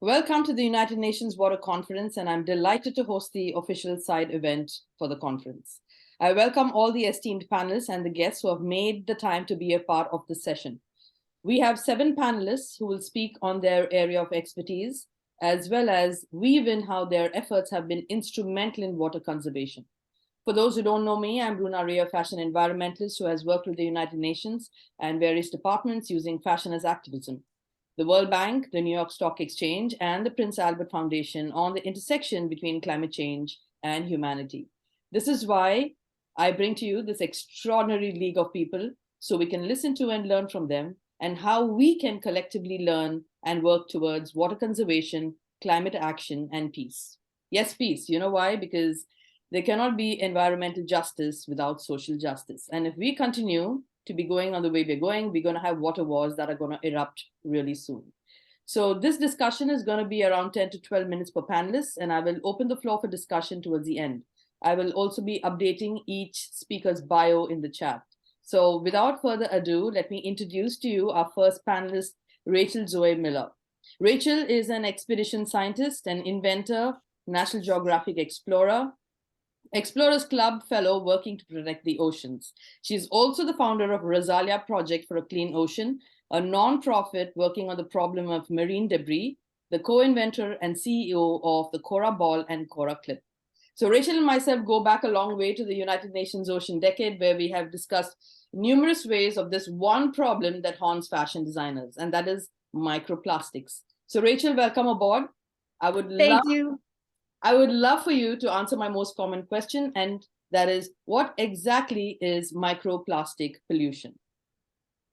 Welcome to the United Nations Water Conference, and I'm delighted to host the official side event for the conference. I welcome all the esteemed panelists and the guests who have made the time to be a part of this session. We have 7 panelists who will speak on their area of expertise, as well as weave in how their efforts have been instrumental in water conservation. For those who don't know me, I'm Bruna Rea, fashion environmentalist who has worked with the United Nations and various departments using fashion as activism. The World Bank, the New York Stock Exchange, and the Prince Albert Foundation on the intersection between climate change and humanity. This is why I bring to you this extraordinary league of people so we can listen to and learn from them and how we can collectively learn and work towards water conservation, climate action, and peace. Yes, peace. You know why? Because there cannot be environmental justice without social justice. And if we continue to be going on the way we're going to have water wars that are going to erupt really soon. So this discussion is going to be around 10 to 12 minutes per panelist, and I will open the floor for discussion towards the end. I will also be updating each speaker's bio in the chat. So without further ado, let me introduce to you our first panelist, Rachael Zoe Miller. Rachael is an expedition scientist, an inventor, National Geographic explorer, Explorers Club fellow working to protect the oceans. She's also the founder of Rozalia Project for a Clean Ocean, a non-profit working on the problem of marine debris, the co-inventor and CEO of the Cora Ball and coraclip. So Rachael and myself go back a long way to the United Nations Ocean Decade, where we have discussed numerous ways of this one problem that haunts fashion designers, and that is microplastics. So Rachael, welcome aboard. Thank you. I would love for you to answer my most common question, and that is, what exactly is microplastic pollution?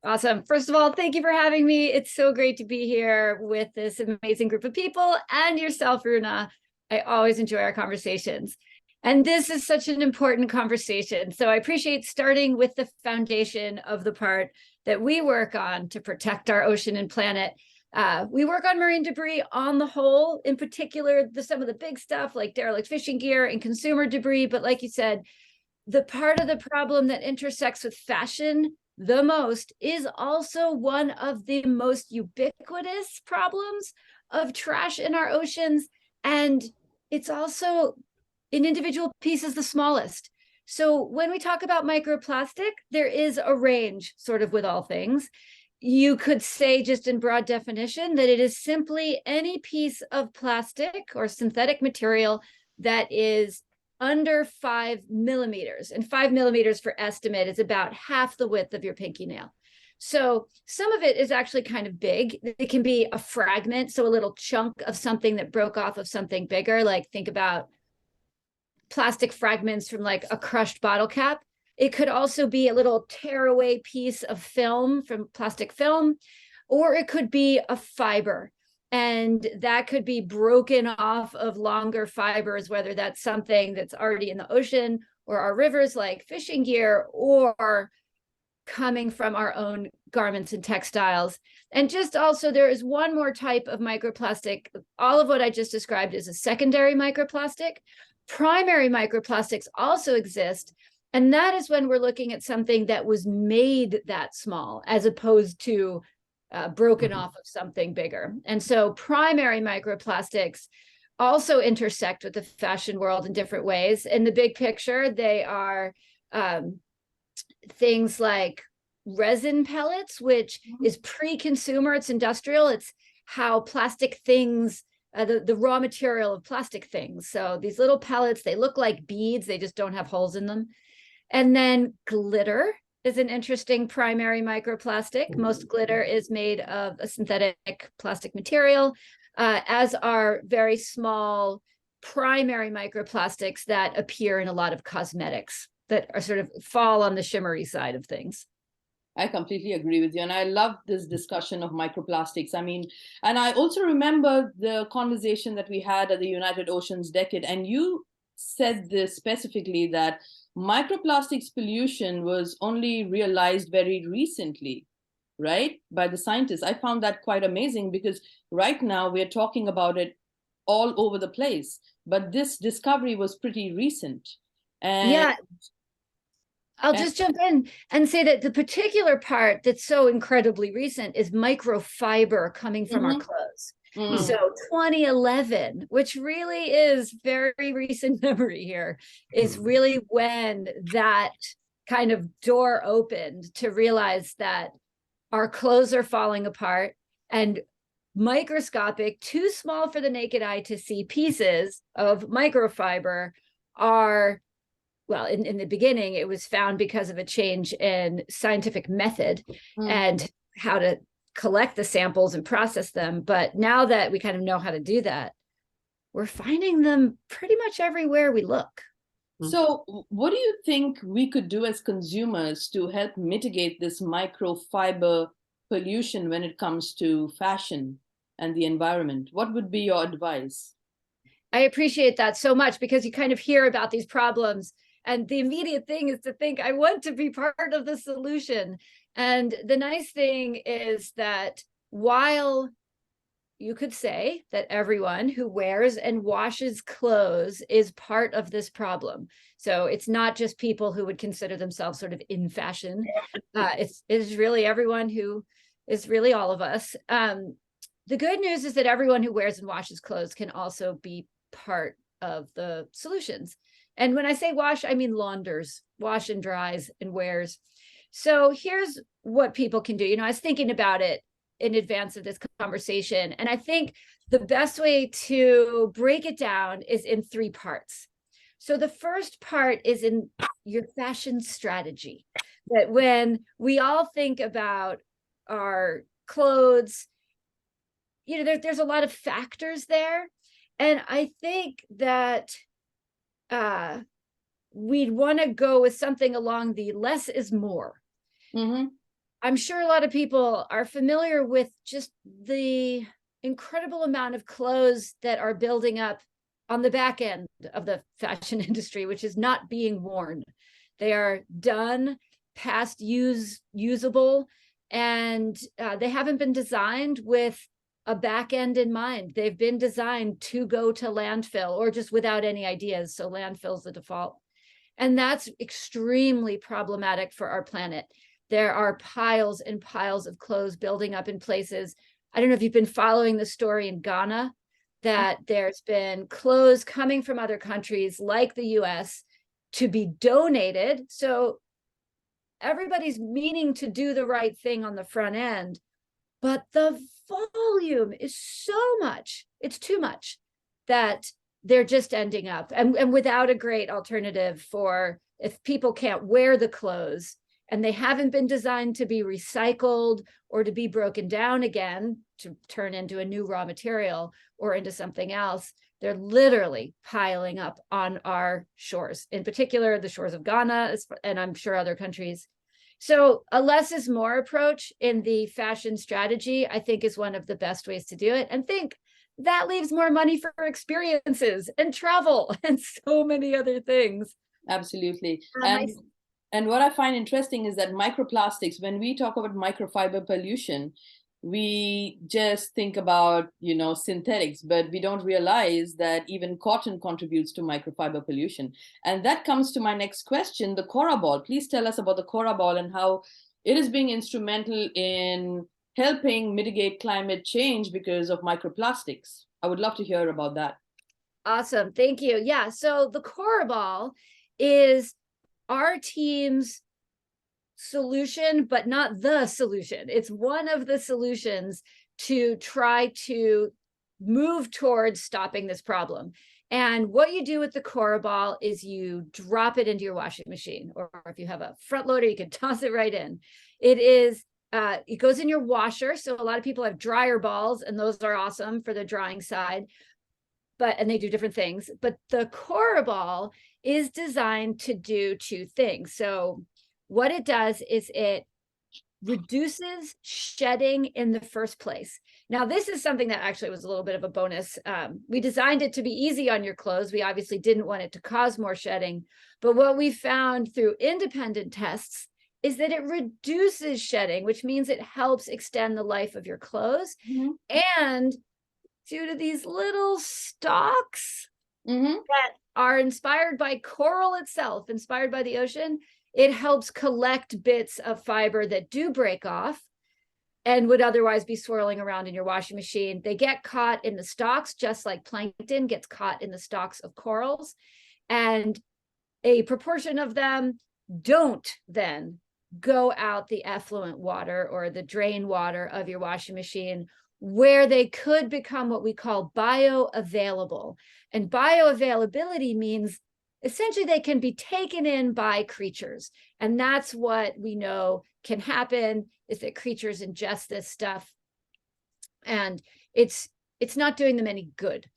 Awesome. First of all, thank you for having me. It's so great to be here with this amazing group of people and yourself, Runa. I always enjoy our conversations. And this is such an important conversation. So I appreciate starting with the foundation of the part that we work on to protect our ocean and planet. We work on marine debris on the whole, in particular, some of the big stuff like derelict fishing gear and consumer debris. But like you said, the part of the problem that intersects with fashion the most is also one of the most ubiquitous problems of trash in our oceans. And it's also in individual pieces the smallest. So when we talk about microplastic, there is a range sort of with all things. You could say just in broad definition that it is simply any piece of plastic or synthetic material that is under 5 millimeters. And 5 millimeters for estimate is about half the width of your pinky nail. So some of it is actually kind of big. It can be a fragment, so a little chunk of something that broke off of something bigger. Like think about plastic fragments from like a crushed bottle cap. It could also be a little tearaway piece of film from plastic film, or it could be a fiber. And that could be broken off of longer fibers, whether that's something that's already in the ocean or our rivers like fishing gear, or coming from our own garments and textiles. And just also there is one more type of microplastic. All of what I just described is a secondary microplastic. Primary microplastics also exist. And that is when we're looking at something that was made that small, as opposed to broken off of something bigger. And so primary microplastics also intersect with the fashion world in different ways. In the big picture, they are things like resin pellets, which is pre-consumer, it's industrial. It's how plastic things, the raw material of plastic things. So these little pellets, they look like beads, they just don't have holes in them. And then glitter is an interesting primary microplastic. Most glitter is made of a synthetic plastic material, as are very small primary microplastics that appear in a lot of cosmetics that are sort of fall on the shimmery side of things. I completely agree with you. And I love this discussion of microplastics. I mean, and I also remember the conversation that we had at the United Oceans Decade. And you said this specifically, that microplastics pollution was only realized very recently, right, by the scientists. I found that quite amazing, because right now we're talking about it all over the place. But this discovery was pretty recent. And yeah, I'll just jump in and say that the particular part that's so incredibly recent is microfiber coming from our clothes. So 2011, which really is very recent memory here, is really when that kind of door opened to realize that our clothes are falling apart, and microscopic, too small for the naked eye to see pieces of microfiber are, well, in the beginning, it was found because of a change in scientific method and how to collect the samples and process them. But now that we kind of know how to do that, we're finding them pretty much everywhere we look. So what do you think we could do as consumers to help mitigate this microfiber pollution when it comes to fashion and the environment? What would be your advice? I appreciate that so much, because you kind of hear about these problems and the immediate thing is to think, I want to be part of the solution. And the nice thing is that while you could say that everyone who wears and washes clothes is part of this problem. So it's not just people who would consider themselves sort of in fashion. It's really everyone who is really all of us. The good news is that everyone who wears and washes clothes can also be part of the solutions. And when I say wash, I mean launders, wash and dries and wears. So here's what people can do. You know, I was thinking about it in advance of this conversation, and I think the best way to break it down is in three parts. So the first part is in your fashion strategy, that when we all think about our clothes, you know, there's a lot of factors there. And I think that we'd want to go with something along the less is more. I'm sure a lot of people are familiar with just the incredible amount of clothes that are building up on the back end of the fashion industry, which is not being worn. They are done, past usable, and they haven't been designed with a back end in mind. They've been designed to go to landfill or just without any ideas. So landfill's the default. And that's extremely problematic for our planet. There are piles and piles of clothes building up in places. I don't know if you've been following the story in Ghana, that there's been clothes coming from other countries like the US to be donated. So everybody's meaning to do the right thing on the front end, but the volume is so much, it's too much, that they're just ending up and without a great alternative for if people can't wear the clothes and they haven't been designed to be recycled or to be broken down again to turn into a new raw material or into something else. They're literally piling up on our shores, in particular the shores of Ghana, and I'm sure other countries. So a less is more approach in the fashion strategy, I think, is one of the best ways to do it. And think that leaves more money for experiences and travel and so many other things. Absolutely. And what I find interesting is that microplastics, when we talk about microfiber pollution, we just think about, you know, synthetics, but we don't realize that even cotton contributes to microfiber pollution. And that comes to my next question, the Coraball. Please tell us about the Coraball and how it is being instrumental in helping mitigate climate change because of microplastics. I would love to hear about that. Awesome. Thank you. Yeah. So the Coraball is our team's solution, but not the solution. It's one of the solutions to try to move towards stopping this problem. And what you do with the Coraball is you drop it into your washing machine, or if you have a front loader, you can toss it right in. It goes in your washer. So a lot of people have dryer balls, and those are awesome for the drying side, and they do different things. But the Coraball is designed to do two things. So what it does is it reduces shedding in the first place. Now, this is something that actually was a little bit of a bonus. We designed it to be easy on your clothes. We obviously didn't want it to cause more shedding. But what we found through independent tests is that it reduces shedding, which means it helps extend the life of your clothes. And due to these little stalks that are inspired by coral itself, inspired by the ocean, it helps collect bits of fiber that do break off, and would otherwise be swirling around in your washing machine. They get caught in the stalks, just like plankton gets caught in the stalks of corals. And a proportion of them don't then go out the effluent water or the drain water of your washing machine, where they could become what we call bioavailable. And bioavailability means essentially they can be taken in by creatures. And that's what we know can happen, is that creatures ingest this stuff and it's not doing them any good.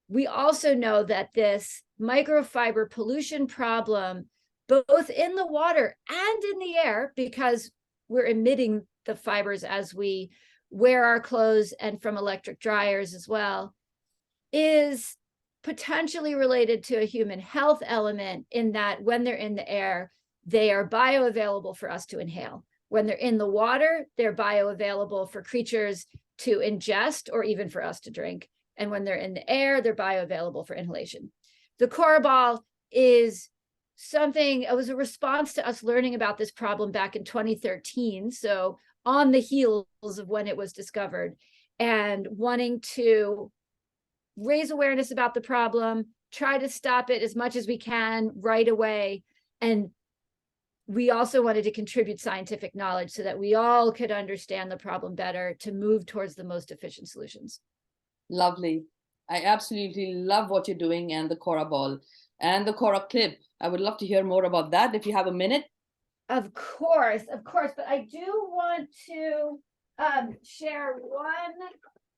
We also know that this microfiber pollution problem, both in the water and in the air, because we're emitting the fibers as we wear our clothes and from electric dryers as well, is potentially related to a human health element, in that when they're in the air, they are bioavailable for us to inhale. When they're in the water, they're bioavailable for creatures to ingest or even for us to drink. And when they're in the air, they're bioavailable for inhalation. The Coraball is something, it was a response to us learning about this problem back in 2013. So on the heels of when it was discovered, and wanting to raise awareness about the problem, try to stop it as much as we can right away. And we also wanted to contribute scientific knowledge so that we all could understand the problem better to move towards the most efficient solutions. Lovely. I absolutely love what you're doing, and the Cora Ball and the coraclip. I would love to hear more about that if you have a minute. Of course. But I do want to share one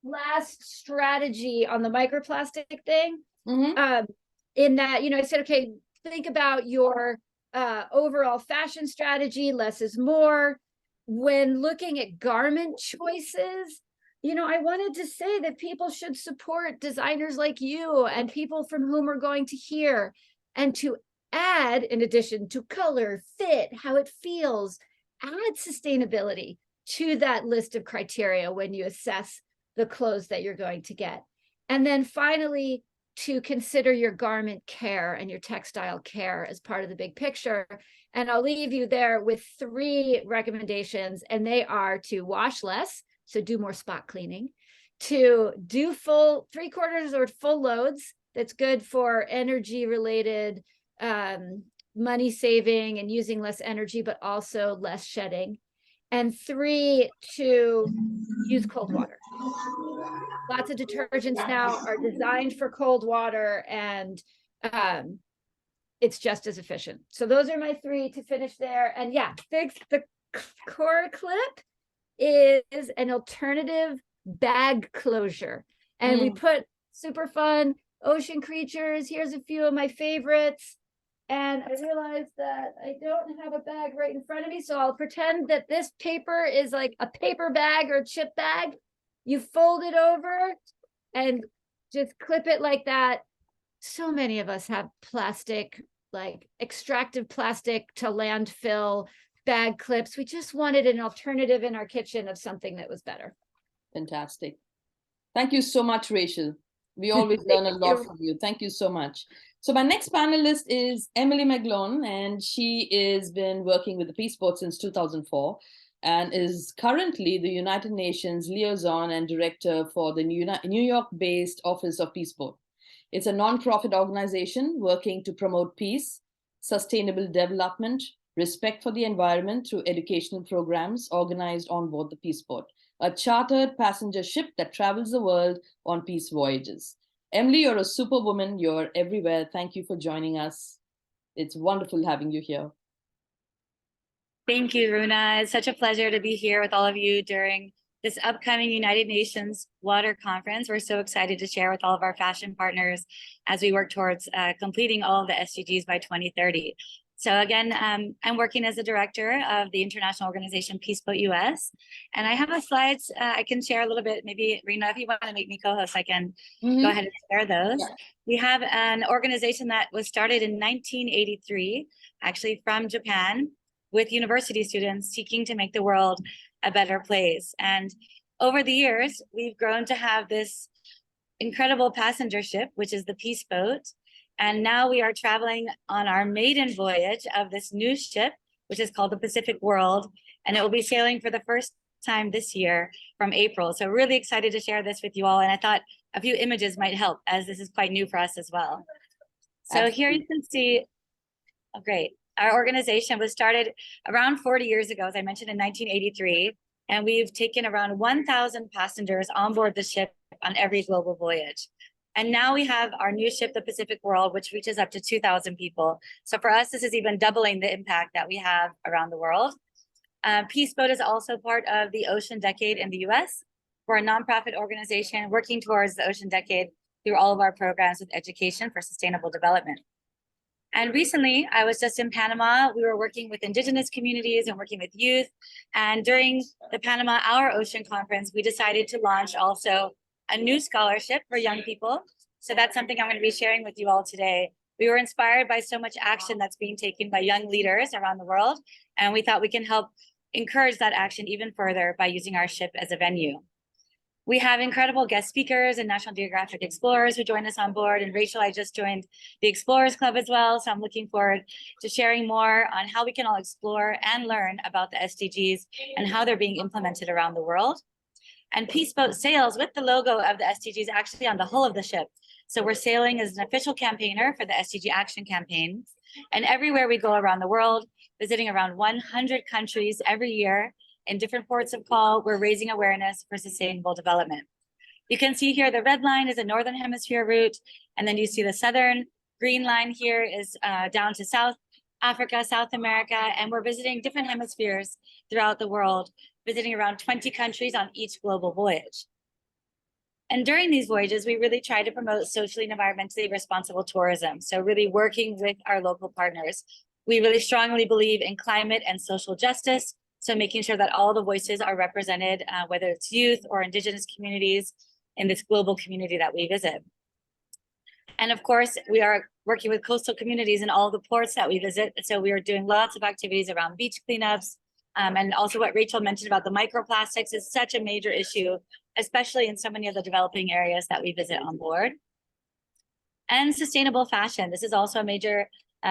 last strategy on the microplastic thing. In that, I said, okay, think about your overall fashion strategy. Less is more. When looking at garment choices, I wanted to say that people should support designers like you and people from whom we're going to hear, and to add, in addition to color, fit, how it feels, add sustainability to that list of criteria when you assess the clothes that you're going to get. And then finally, to consider your garment care and your textile care as part of the big picture. And I'll leave you there with 3 recommendations, and they are to wash less, so do more spot cleaning, to do full 3/4 or full loads. That's good for energy related, money saving and using less energy, but also less shedding. And 3, to use cold water. Lots of detergents now are designed for cold water, and it's just as efficient. So those are my 3 to finish there. And yeah, the coraclip is an alternative bag closure. And we put super fun ocean creatures. Here's a few of my favorites. And I realized that I don't have a bag right in front of me, so I'll pretend that this paper is like a paper bag or a chip bag. You fold it over and just clip it like that. So many of us have plastic, like extractive plastic to landfill bag clips. We just wanted an alternative in our kitchen of something that was better. Fantastic. Thank you so much, Rachel. We always learn a lot from you. Thank you so much. So my next panelist is Emily McGlone, and she has been working with the Peace Boat since 2004 and is currently the United Nations liaison and director for the New York-based Office of Peace Boat. It's a nonprofit organization working to promote peace, sustainable development, respect for the environment through educational programs organized on board the Peace Boat, a chartered passenger ship that travels the world on peace voyages. Emily, you're a superwoman. You're everywhere. Thank you for joining us. It's wonderful having you here. Thank you, Runa. It's such a pleasure to be here with all of you during this upcoming United Nations Water Conference. We're so excited to share with all of our fashion partners as we work towards completing all of the SDGs by 2030. So again, I'm working as a director of the international organization Peace Boat US, and I have a slides I can share a little bit. Maybe Rena, if you want to make me co-host, I can go ahead and share those. Yeah. We have an organization that was started in 1983, actually from Japan, with university students seeking to make the world a better place. And over the years, we've grown to have this incredible passenger ship, which is the Peace Boat. And now we are traveling on our maiden voyage of this new ship, which is called the Pacific World. And it will be sailing for the first time this year from April. So really excited to share this with you all. And I thought a few images might help, as this is quite new for us as well. So Absolutely. here you can see, oh great. Our organization was started around 40 years ago, as I mentioned, in 1983. And we've taken around 1,000 passengers on board the ship on every global voyage. And now we have our new ship, the Pacific World, which reaches up to 2,000 people. So for us, this is even doubling the impact that we have around the world. Peace Boat is also part of the Ocean Decade in the US. We're a nonprofit organization working towards the Ocean Decade through all of our programs with education for sustainable development. And recently, I was just in Panama. We were working with indigenous communities and working with youth. And during the Panama Our Ocean Conference, we decided to launch also a new scholarship for young people. So that's something I'm going to be sharing with you all today. We were inspired by so much action that's being taken by young leaders around the world. And we thought we can help encourage that action even further by using our ship as a venue. We have incredible guest speakers and National Geographic explorers who join us on board. And Rachel, I just joined the Explorers Club as well. So I'm looking forward to sharing more on how we can all explore and learn about the SDGs and how they're being implemented around the world. And Peace Boat sails with the logo of the SDGs actually on the hull of the ship. So we're sailing as an official campaigner for the SDG Action Campaign. And everywhere we go around the world, visiting around 100 countries every year, in different ports of call, we're raising awareness for sustainable development. You can see here the red line is a Northern Hemisphere route, and then you see the southern green line here is down to South Africa, South America, and we're visiting different hemispheres throughout the world, visiting around 20 countries on each global voyage. And during these voyages, we really try to promote socially and environmentally responsible tourism, so really working with our local partners. We really strongly believe in climate and social justice, so making sure that all the voices are represented, whether it's youth or indigenous communities in this global community that we visit. And of course, we are working with coastal communities in all the ports that we visit. So we are doing lots of activities around beach cleanups. And also what Rachel mentioned about the microplastics is such a major issue, especially in so many of the developing areas that we visit on board. And sustainable fashion. This is also a major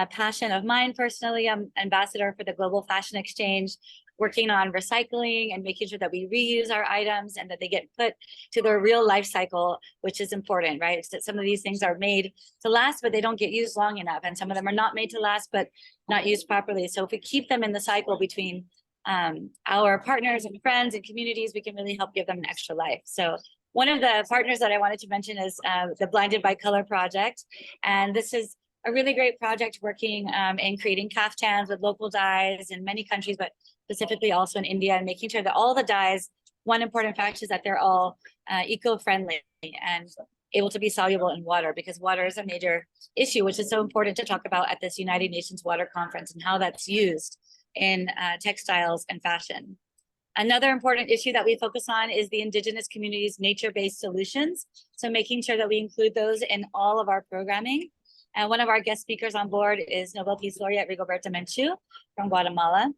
passion of mine personally. I'm ambassador for the Global Fashion Exchange, working on recycling and making sure that we reuse our items and that they get put to their real life cycle, which is important, right? It's that some of these things are made to last, but they don't get used long enough. And some of them are not made to last, but not used properly. So if we keep them in the cycle between our partners and friends and communities, we can really help give them an extra life. So one of the partners that I wanted to mention is the Blinded by Color project. And this is a really great project working in creating kaftans with local dyes in many countries, but specifically also in India, and making sure that all the dyes, one important fact is that they're all eco-friendly and able to be soluble in water, because water is a major issue, which is so important to talk about at this United Nations Water Conference and how that's used in textiles and fashion. Another important issue that we focus on is the indigenous communities' nature-based solutions. So making sure that we include those in all of our programming. And one of our guest speakers on board is Nobel Peace Laureate Rigoberta Menchú from Guatemala.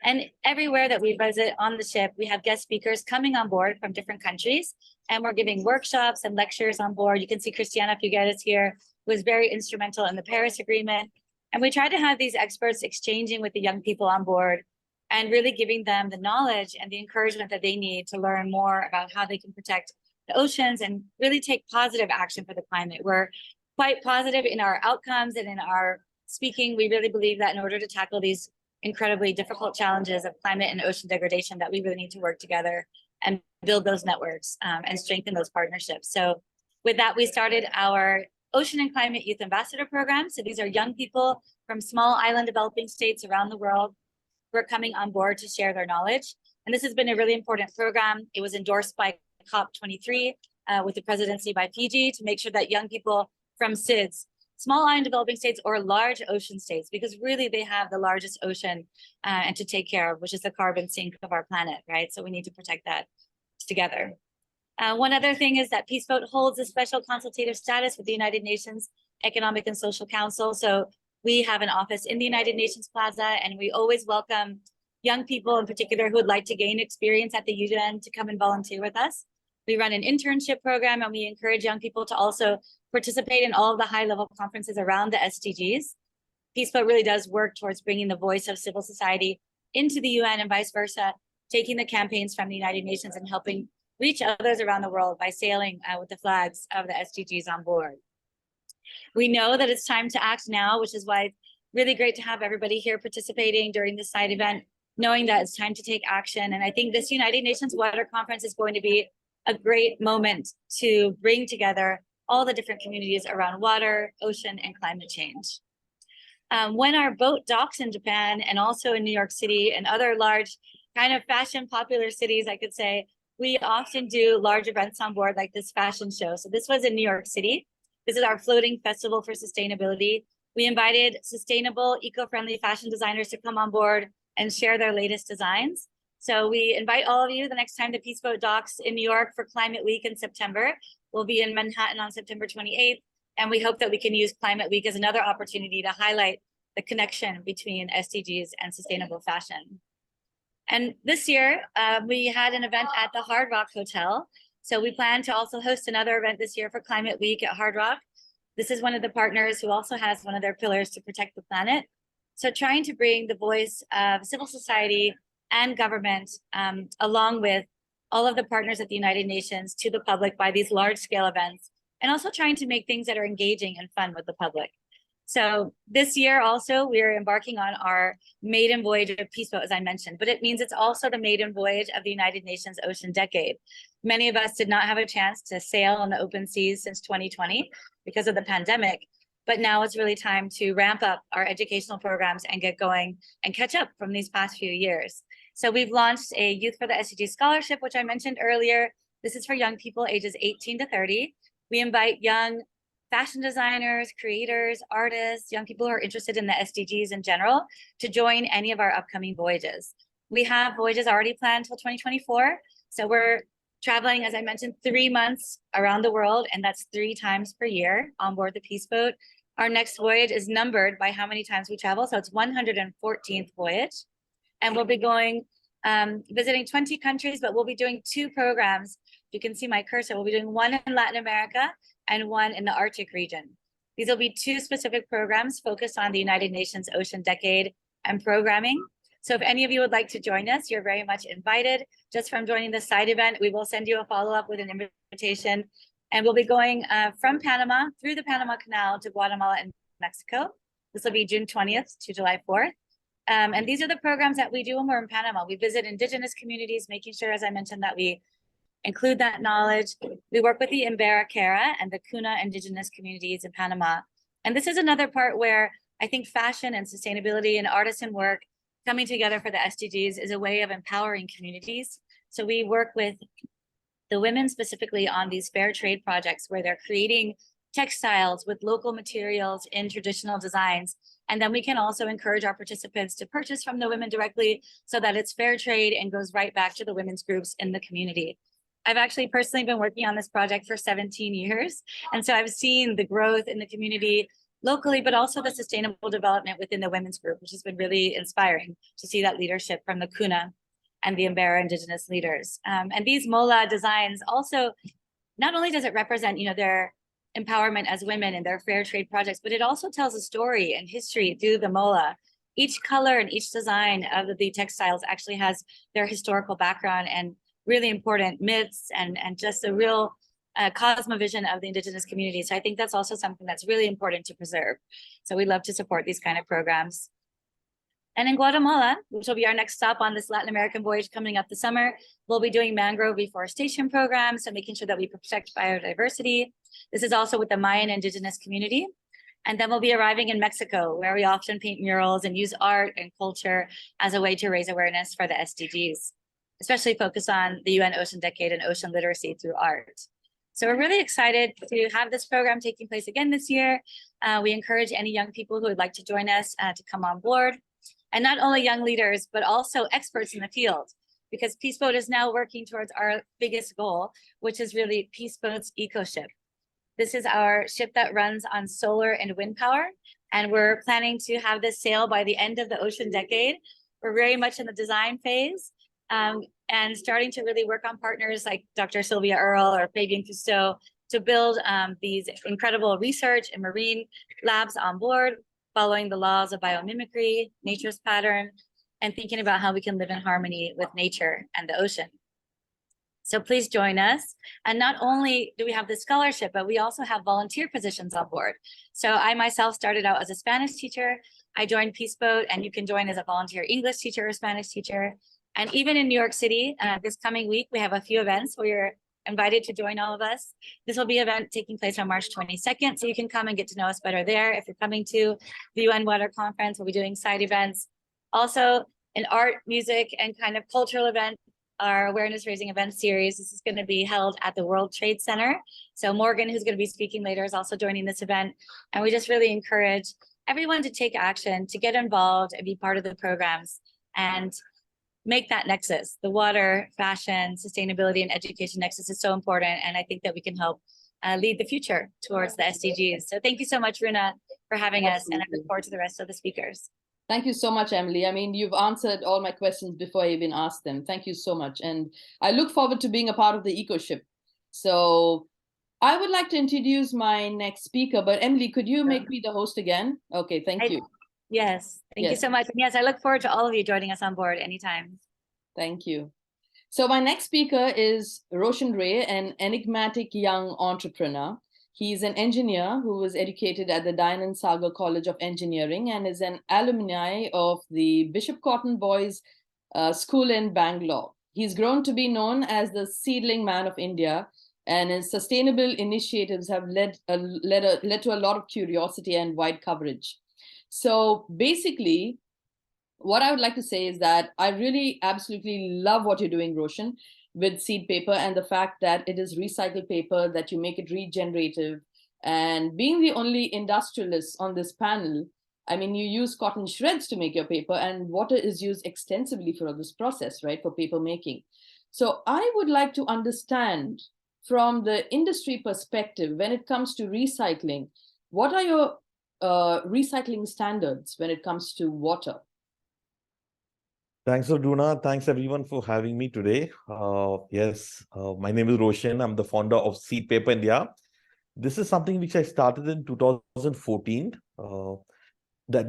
And everywhere that we visit on the ship, we have guest speakers coming on board from different countries, and we're giving workshops and lectures on board. You can see Christiana Figueres here, who was very instrumental in the Paris Agreement. And we try to have these experts exchanging with the young people on board and really giving them the knowledge and the encouragement that they need to learn more about how they can protect the oceans and really take positive action for the climate. We're quite positive in our outcomes and in our speaking. We really believe that in order to tackle these incredibly difficult challenges of climate and ocean degradation, that we really need to work together and build those networks and strengthen those partnerships. So with that, we started our Ocean and Climate Youth Ambassador Program. So these are young people from small island developing states around the world who are coming on board to share their knowledge. And this has been a really important program. It was endorsed by COP23 with the presidency by Fiji to make sure that young people from SIDS, small island developing states or large ocean states, because really they have the largest ocean and to take care of, which is the carbon sink of our planet, right? So we need to protect that together. One other thing is that Peace Boat holds a special consultative status with the United Nations Economic and Social Council. So we have an office in the United Nations Plaza, and we always welcome young people in particular who would like to gain experience at the UN to come and volunteer with us. We run an internship program, and we encourage young people to also participate in all of the high-level conferences around the SDGs. Peace Boat really does work towards bringing the voice of civil society into the UN and vice versa taking the campaigns from the United Nations and helping reach others around the world by sailing with the flags of the SDGs on board. We know that it's time to act now, which is why it's really great to have everybody here participating during this side event, knowing that it's time to take action. And I think this United Nations Water Conference is going to be a great moment to bring together all the different communities around water, ocean, and climate change. When our boat docks in Japan and also in New York City and other large kind of fashion popular cities, I could say, we often do large events on board like this fashion show. So this was in New York City. This is our floating festival for sustainability. We invited sustainable, eco-friendly fashion designers to come on board and share their latest designs. So we invite all of you the next time the Peace Boat docks in New York for Climate Week in September. We'll be in Manhattan on September 28th. And we hope that we can use Climate Week as another opportunity to highlight the connection between SDGs and sustainable fashion. And this year, we had an event at the Hard Rock Hotel. So we plan to also host another event this year for Climate Week at Hard Rock. This is one of the partners who also has one of their pillars to protect the planet. So trying to bring the voice of civil society and government, along with all of the partners at the United Nations, to the public by these large-scale events, and also trying to make things that are engaging and fun with the public. So this year also, we're embarking on our maiden voyage of Peace Boat, as I mentioned, but it means it's also the maiden voyage of the United Nations Ocean Decade. Many of us did not have a chance to sail on the open seas since 2020 because of the pandemic, but now it's really time to ramp up our educational programs and get going and catch up from these past few years. So we've launched a Youth for the SDGs Scholarship, which I mentioned earlier. This is for young people ages 18 to 30. We invite young fashion designers, creators, artists, young people who are interested in the SDGs in general to join any of our upcoming voyages. We have voyages already planned till 2024. So we're traveling, as I mentioned, 3 months around the world, and that's 3 times per year on board the Peace Boat. Our next voyage is numbered by how many times we travel. So it's 114th voyage. And we'll be going, visiting 20 countries, but we'll be doing 2 programs. You can see my cursor. We'll be doing one in Latin America and one in the Arctic region. These will be 2 specific programs focused on the United Nations Ocean Decade and programming. So if any of you would like to join us, you're very much invited. Just from joining the side event, we will send you a follow-up with an invitation. And we'll be going from Panama through the Panama Canal to Guatemala and Mexico. This will be June 20th to July 4th. And these are the programs that we do when we're in Panama. We visit indigenous communities, making sure, as I mentioned, that we include that knowledge. We work with the Imbera and the Kuna indigenous communities in Panama. And this is another part where I think fashion and sustainability and artisan work coming together for the SDGs is a way of empowering communities. So we work with the women specifically on these fair trade projects where they're creating textiles with local materials in traditional designs. And then we can also encourage our participants to purchase from the women directly so that it's fair trade and goes right back to the women's groups in the community. I've actually personally been working on this project for 17 years. And so I've seen the growth in the community locally, but also the sustainable development within the women's group, which has been really inspiring to see that leadership from the Kuna and the Imbera indigenous leaders. And these Mola designs also, not only does it represent, their empowerment as women in their fair trade projects, but it also tells a story and history through the Mola. Each color and each design of the textiles actually has their historical background and really important myths and just a real cosmovision of the indigenous community. So I think that's also something that's really important to preserve. So we love to support these kind of programs. And in Guatemala, which will be our next stop on this Latin American voyage coming up this summer, we'll be doing mangrove reforestation programs, so making sure that we protect biodiversity. This is also with the Mayan indigenous community. And then we'll be arriving in Mexico, where we often paint murals and use art and culture as a way to raise awareness for the SDGs, especially focused on the UN Ocean Decade and ocean literacy through art. So we're really excited to have this program taking place again this year. We encourage any young people who would like to join us to come on board. And not only young leaders, but also experts in the field, because Peace Boat is now working towards our biggest goal, which is really Peace Boat's eco-ship. This is our ship that runs on solar and wind power, and we're planning to have this sail by the end of the Ocean Decade. We're very much in the design phase and starting to really work on partners like Dr. Sylvia Earle or Fabian Cousteau to build these incredible research and marine labs on board, following the laws of biomimicry, nature's pattern, and thinking about how we can live in harmony with nature and the ocean. So please join us. And not only do we have the scholarship, but we also have volunteer positions on board. So I myself started out as a Spanish teacher. I joined Peace Boat, and you can join as a volunteer English teacher or Spanish teacher. And even in New York City, this coming week, we have a few events where you're invited to join all of us. This will be an event taking place on March 22nd. So you can come and get to know us better there. If you're coming to the UN Water Conference, we'll be doing side events. Also, an art, music, and kind of cultural event, our awareness raising event series. This is going to be held at the World Trade Center. So Morgan, who's going to be speaking later, is also joining this event. And we just really encourage everyone to take action, to get involved and be part of the programs and make that nexus. The water, fashion, sustainability, and education nexus is so important. And I think that we can help lead the future towards the SDGs. So thank you so much, Runa, for having us. And I look forward to the rest of the speakers. Thank you so much, Emily. I mean, you've answered all my questions before I even asked them. Thank you so much. And I look forward to being a part of the EcoShip. So I would like to introduce my next speaker, but Emily, could you make me the host again? Okay, thank you. Yes, thank you so much. And yes, I look forward to all of you joining us on board anytime. Thank you. So my next speaker is Roshan Ray, an enigmatic young entrepreneur. He's an engineer who was educated at the Dayanand Sagar College of Engineering and is an alumni of the Bishop Cotton Boys School in Bangalore. He's grown to be known as the seedling man of India, and his sustainable initiatives have led to a lot of curiosity and wide coverage. So basically, what I would like to say is that I really absolutely love what you're doing, Roshan, with seed paper, and the fact that it is recycled paper, that you make it regenerative. And being the only industrialist on this panel, I mean, you use cotton shreds to make your paper, and water is used extensively for this process, right, for paper making. So I would like to understand from the industry perspective, when it comes to recycling, what are your recycling standards when it comes to water? Thanks, Aduna. Thanks, everyone, for having me today. My name is Roshan. I'm the founder of Seed Paper India. This is something which I started in 2014.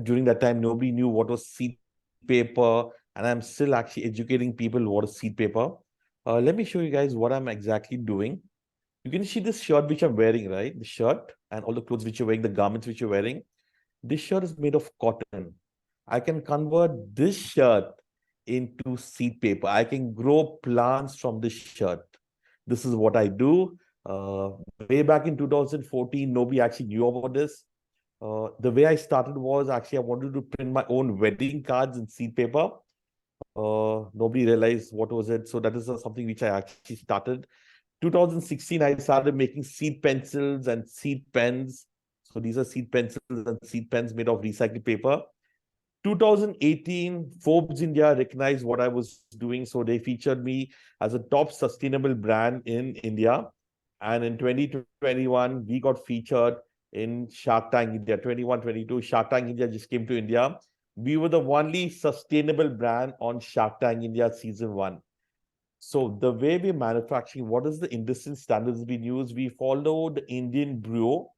During that time, nobody knew what was seed paper, and I'm still actually educating people what is seed paper. Let me show you guys what I'm exactly doing. You can see this shirt which I'm wearing, right? The shirt and all the clothes which you're wearing, the garments which you're wearing. This shirt is made of cotton. I can convert this shirt into seed paper. I can grow plants from this shirt. This is what I do. Way back in 2014, nobody actually knew about this. The way I started was actually I wanted to print my own wedding cards in seed paper. Nobody realized what was it. So that is something which I actually started. 2016, I started making seed pencils and seed pens. So these are seed pencils and seed pens made of recycled paper. 2018, Forbes India recognized what I was doing. So they featured me as a top sustainable brand in India. And in 2021, we got featured in Shark Tank India. 21-22, Shark Tank India just came to India. We were the only sustainable brand on Shark Tank India season 1. So the way we're manufacturing, what is the industry standards we use? We follow the Indian Bureau.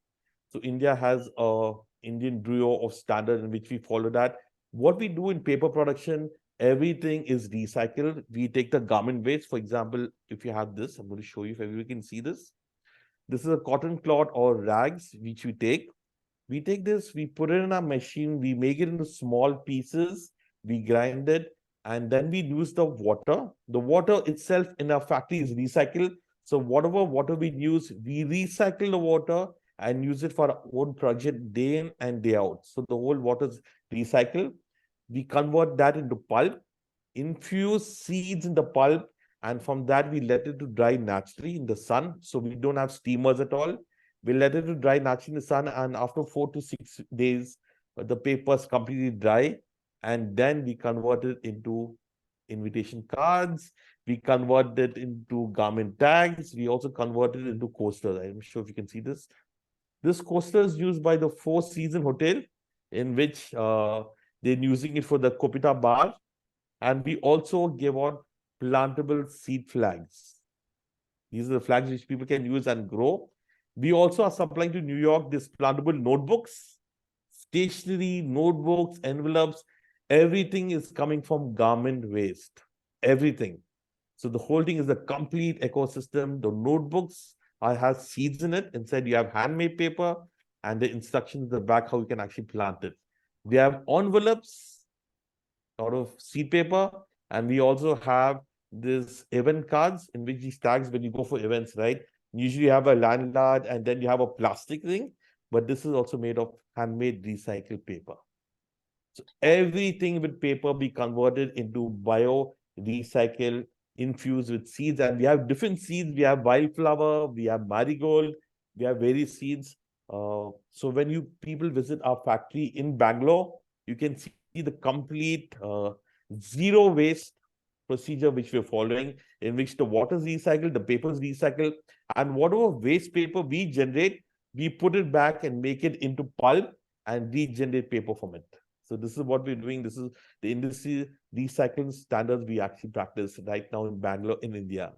So India has a Indian Bureau of Standard in which we follow that. What we do in paper production, everything is recycled. We take the garment waste. For example, if you have this, I'm going to show you if everyone can see this. This is a cotton cloth or rags which we take. We take this, we put it in our machine, we make it into small pieces, we grind it, and then we use the water. The water itself in our factory is recycled. So whatever water we use, we recycle the water and use it for our own project day in and day out. So the whole water is recycled. We convert that into pulp, infuse seeds in the pulp, and from that we let it to dry naturally in the sun. So we don't have steamers at all. We let it to dry naturally in the sun, and after 4 to 6 days, the paper is completely dry. And then we convert it into invitation cards. We convert it into garment tags. We also convert it into coasters. I'm sure if you can see this. This coaster is used by the Four Seasons Hotel, in which they're using it for the Kopita bar. And we also give out plantable seed flags. These are the flags which people can use and grow. We also are supplying to New York these plantable notebooks, stationery, notebooks, envelopes. everything is coming from garment waste. Everything. So the whole thing is a complete ecosystem. The notebooks have seeds in it. Inside you have handmade paper and the instructions in the back how you can actually plant it. We have envelopes out of seed paper, and we also have this event cards in which these tags when you go for events, right? Usually you have a landlord and then you have a plastic thing, but this is also made of handmade recycled paper. So everything with paper be converted into bio recycle infused with seeds, and we have different seeds. We have wildflower, we have marigold, we have various seeds. So when you people visit our factory in Bangalore, you can see the complete zero waste procedure which we're following, in which the water is recycled, the paper is recycled, and whatever waste paper we generate, we put it back and make it into pulp and regenerate paper from it. So this is what we're doing. This is the industry recycling standards we actually practice right now in Bangalore, in India.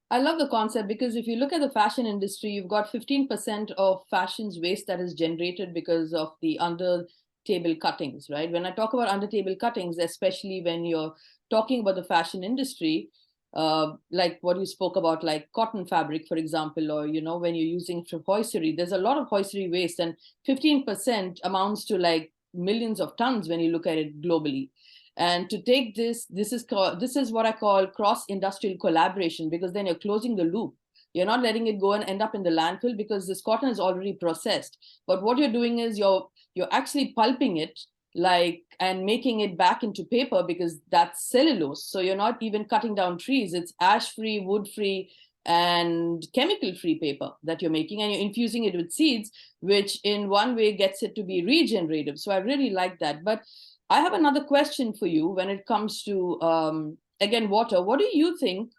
I love the concept because if you look at the fashion industry, you've got 15% of fashion's waste that is generated because of the under table cuttings, right? When I talk about under table cuttings, especially when you're talking about the fashion industry, like what you spoke about, like cotton fabric, for example, or, you know, when you're using for hosiery, there's a lot of hosiery waste, and 15% amounts to like millions of tons when you look at it globally. And to take this is what I call cross-industrial collaboration, because then you're closing the loop. You're not letting it go and end up in the landfill because this cotton is already processed. But what you're doing is you're actually pulping it, like, and making it back into paper, because that's cellulose. So you're not even cutting down trees. It's ash-free, wood-free, and chemical-free paper that you're making, and you're infusing it with seeds, which in one way gets it to be regenerative. So I really like that. But I have another question for you when it comes to, again, water. What do you think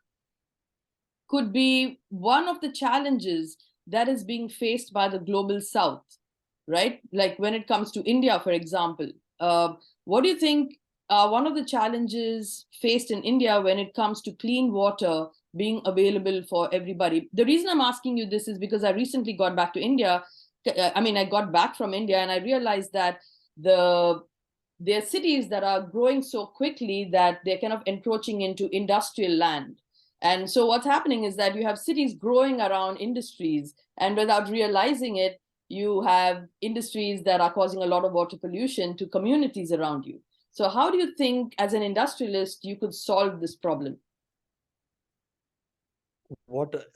could be one of the challenges that is being faced by the global South, right? Like when it comes to India, for example, what do you think are one of the challenges faced in India when it comes to clean water being available for everybody? The reason I'm asking you this is because I recently got back to India. I got back from India and I realized that there are cities that are growing so quickly that they're kind of encroaching into industrial land. And so what's happening is that you have cities growing around industries, and without realizing it, you have industries that are causing a lot of water pollution to communities around you. So how do you think, as an industrialist, you could solve this problem?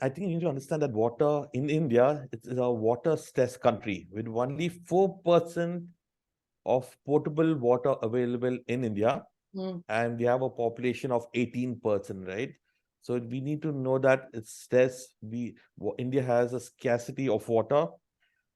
I think you need to understand that water in India, it's a water stressed country with only 4% of potable water available in India. And we have a population of 18%, right? So we need to know that it's stress. India has a scarcity of water.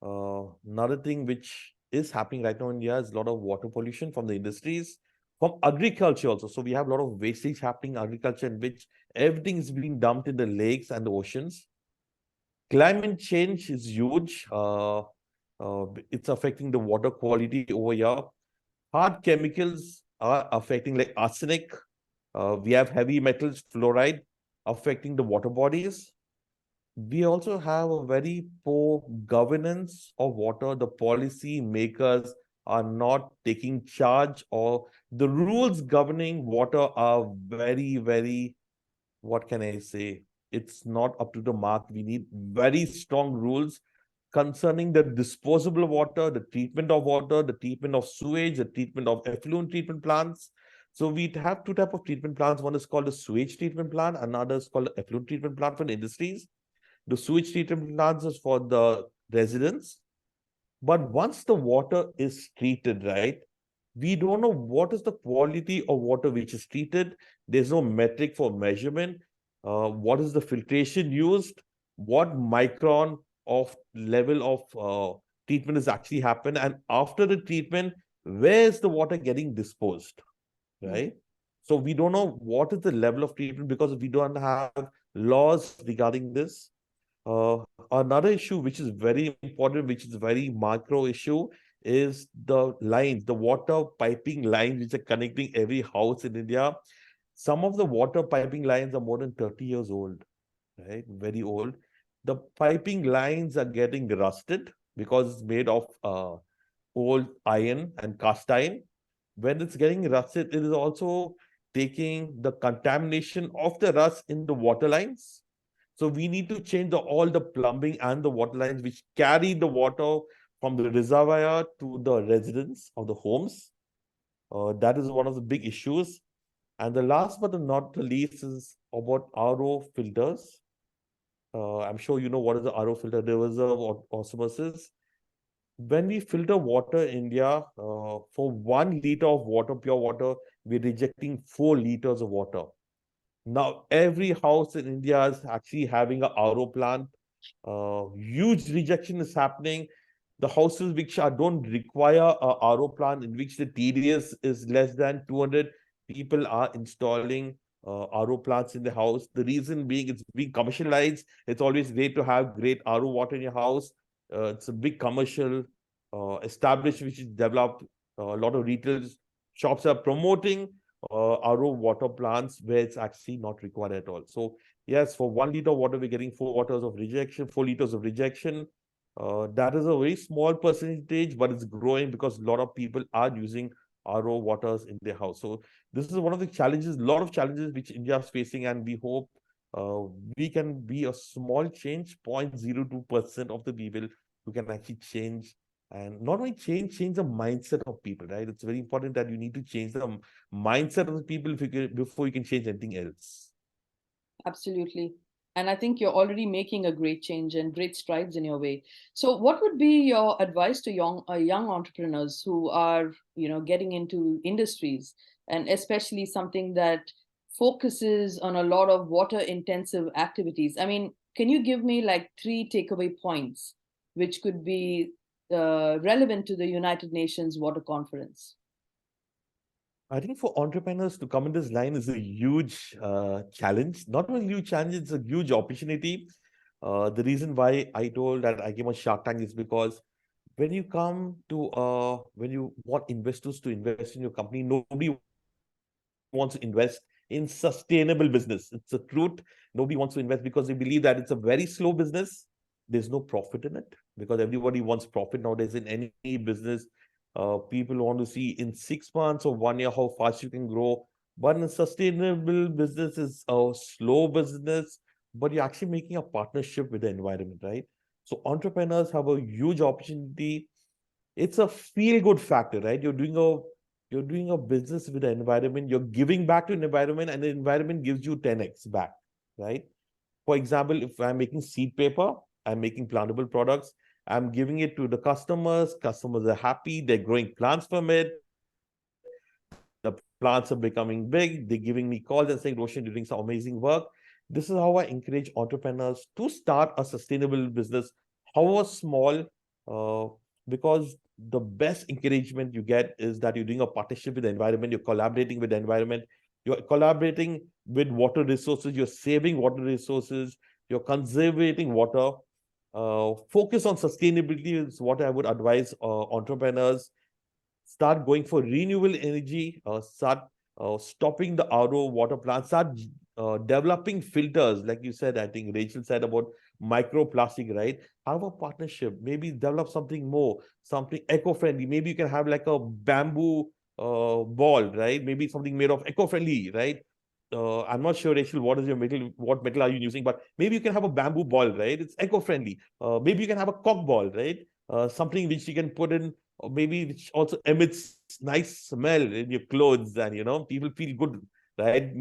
Another thing which is happening right now in India is a lot of water pollution from the industries, from agriculture also. So we have a lot of wastage happening in agriculture, in which everything is being dumped in the lakes and the oceans. Climate change is huge. It's affecting the water quality over here. Hard chemicals are affecting, like arsenic. We have heavy metals, fluoride, affecting the water bodies. We also have a very poor governance of water. The policy makers are not taking charge, or the rules governing water are very, very, what can I say? It's not up to the mark. We need very strong rules concerning the disposable water, the treatment of water, the treatment of sewage, the treatment of effluent treatment plants. So we have two types of treatment plants. One is called a sewage treatment plant, another is called an effluent treatment plant for the industries. The sewage treatment plants is for the residents. But once the water is treated, right, we don't know what is the quality of water which is treated. There's no metric for measurement. What is the filtration used? What micron of level of treatment has actually happened? And after the treatment, where is the water getting disposed, right? So we don't know what is the level of treatment because we don't have laws regarding this. Another issue which is very important, which is a very macro issue, is the lines, the water piping lines which are connecting every house in India. Some of the water piping lines are more than 30 years old, right? Very old. The piping lines are getting rusted because it's made of old iron and cast iron. when it's getting rusted, it is also taking the contamination of the rust in the water lines. So we need to change all the plumbing and the water lines which carry the water from the reservoir to the residents of the homes. That is one of the big issues. And the last but not the least is about RO filters. I'm sure you know what is the RO filter, reverse osmosis. When we filter water in India, for 1 liter of water, pure water, we're rejecting 4 liters of water. Now, every house in India is actually having a RO plant. Huge rejection is happening. The houses which don't require a RO plant, in which the TDS is less than 200, people are installing RO plants in the house. The reason being it's being commercialized. It's always great to have great RO water in your house. It's a big commercial established which is developed. A lot of retail shops are promoting RO water plants where it's actually not required at all. So yes, for 1 liter of water, we're getting 4 liters of rejection. That is a very small percentage, but it's growing because a lot of people are using RO waters in their house. So this is one of the challenges, a lot of challenges which India is facing, and we hope we can be a small change, 0.02% of the people who can actually change. And not only change the mindset of people, right? It's very important that you need to change the mindset of the people before you can change anything else. Absolutely. And I think you're already making a great change and great strides in your way. So what would be your advice to young entrepreneurs who are, getting into industries, and especially something that focuses on a lot of water intensive activities? I mean, can you give me like 3 takeaway points which could be relevant to the United Nations Water Conference? I think for entrepreneurs to come in this line is a huge challenge. Not only a huge challenge, it's a huge opportunity. The reason why I told that I came on Shark Tank is because when you come to, when you want investors to invest in your company, nobody wants to invest in sustainable business. It's the truth. Nobody wants to invest because they believe that it's a very slow business. There's no profit in it because everybody wants profit nowadays in any business. People want to see in 6 months or 1 year how fast you can grow. But a sustainable business is a slow business, but you're actually making a partnership with the environment, right? So entrepreneurs have a huge opportunity. It's a feel-good factor, right? You're doing a business with the environment. You're giving back to an environment, and the environment gives you 10x back, right? For example, if I'm making seed paper, I'm making plantable products, I'm giving it to the customers. Customers are happy. They're growing plants from it. The plants are becoming big. They're giving me calls and saying, Roshan, you're doing some amazing work. This is how I encourage entrepreneurs to start a sustainable business, however small, because the best encouragement you get is that you're doing a partnership with the environment, you're collaborating with the environment, you're collaborating with water resources, you're saving water resources, you're conserving water. Focus on sustainability is what I would advise entrepreneurs. Start going for renewable energy, start stopping the RO water plants, start developing filters. Like you said, I think Rachel said about microplastic, right? Have a partnership, maybe develop something more, something eco-friendly. Maybe you can have like a bamboo ball, right? Maybe something made of eco-friendly, right? I'm not sure, Rachel, what is your metal, what metal are you using? But maybe you can have a bamboo ball, right? It's eco-friendly. Maybe you can have a cork ball, right? Something which you can put in, or maybe which also emits nice smell in your clothes, and people feel good, right?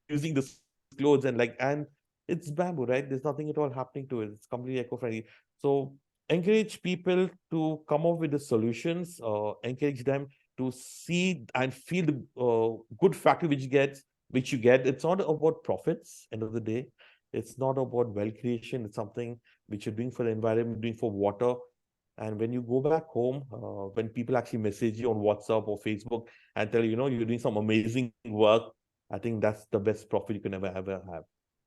Using this clothes and it's bamboo, right? There's nothing at all happening to it. It's completely eco-friendly. So encourage people to come up with the solutions. Encourage them to see and feel the good factor which you get. It's not about profits, end of the day. It's not about wealth creation. It's something which you're doing for the environment, doing for water. And when you go back home, when people actually message you on WhatsApp or Facebook and tell you, you're doing some amazing work, I think that's the best profit you can ever have.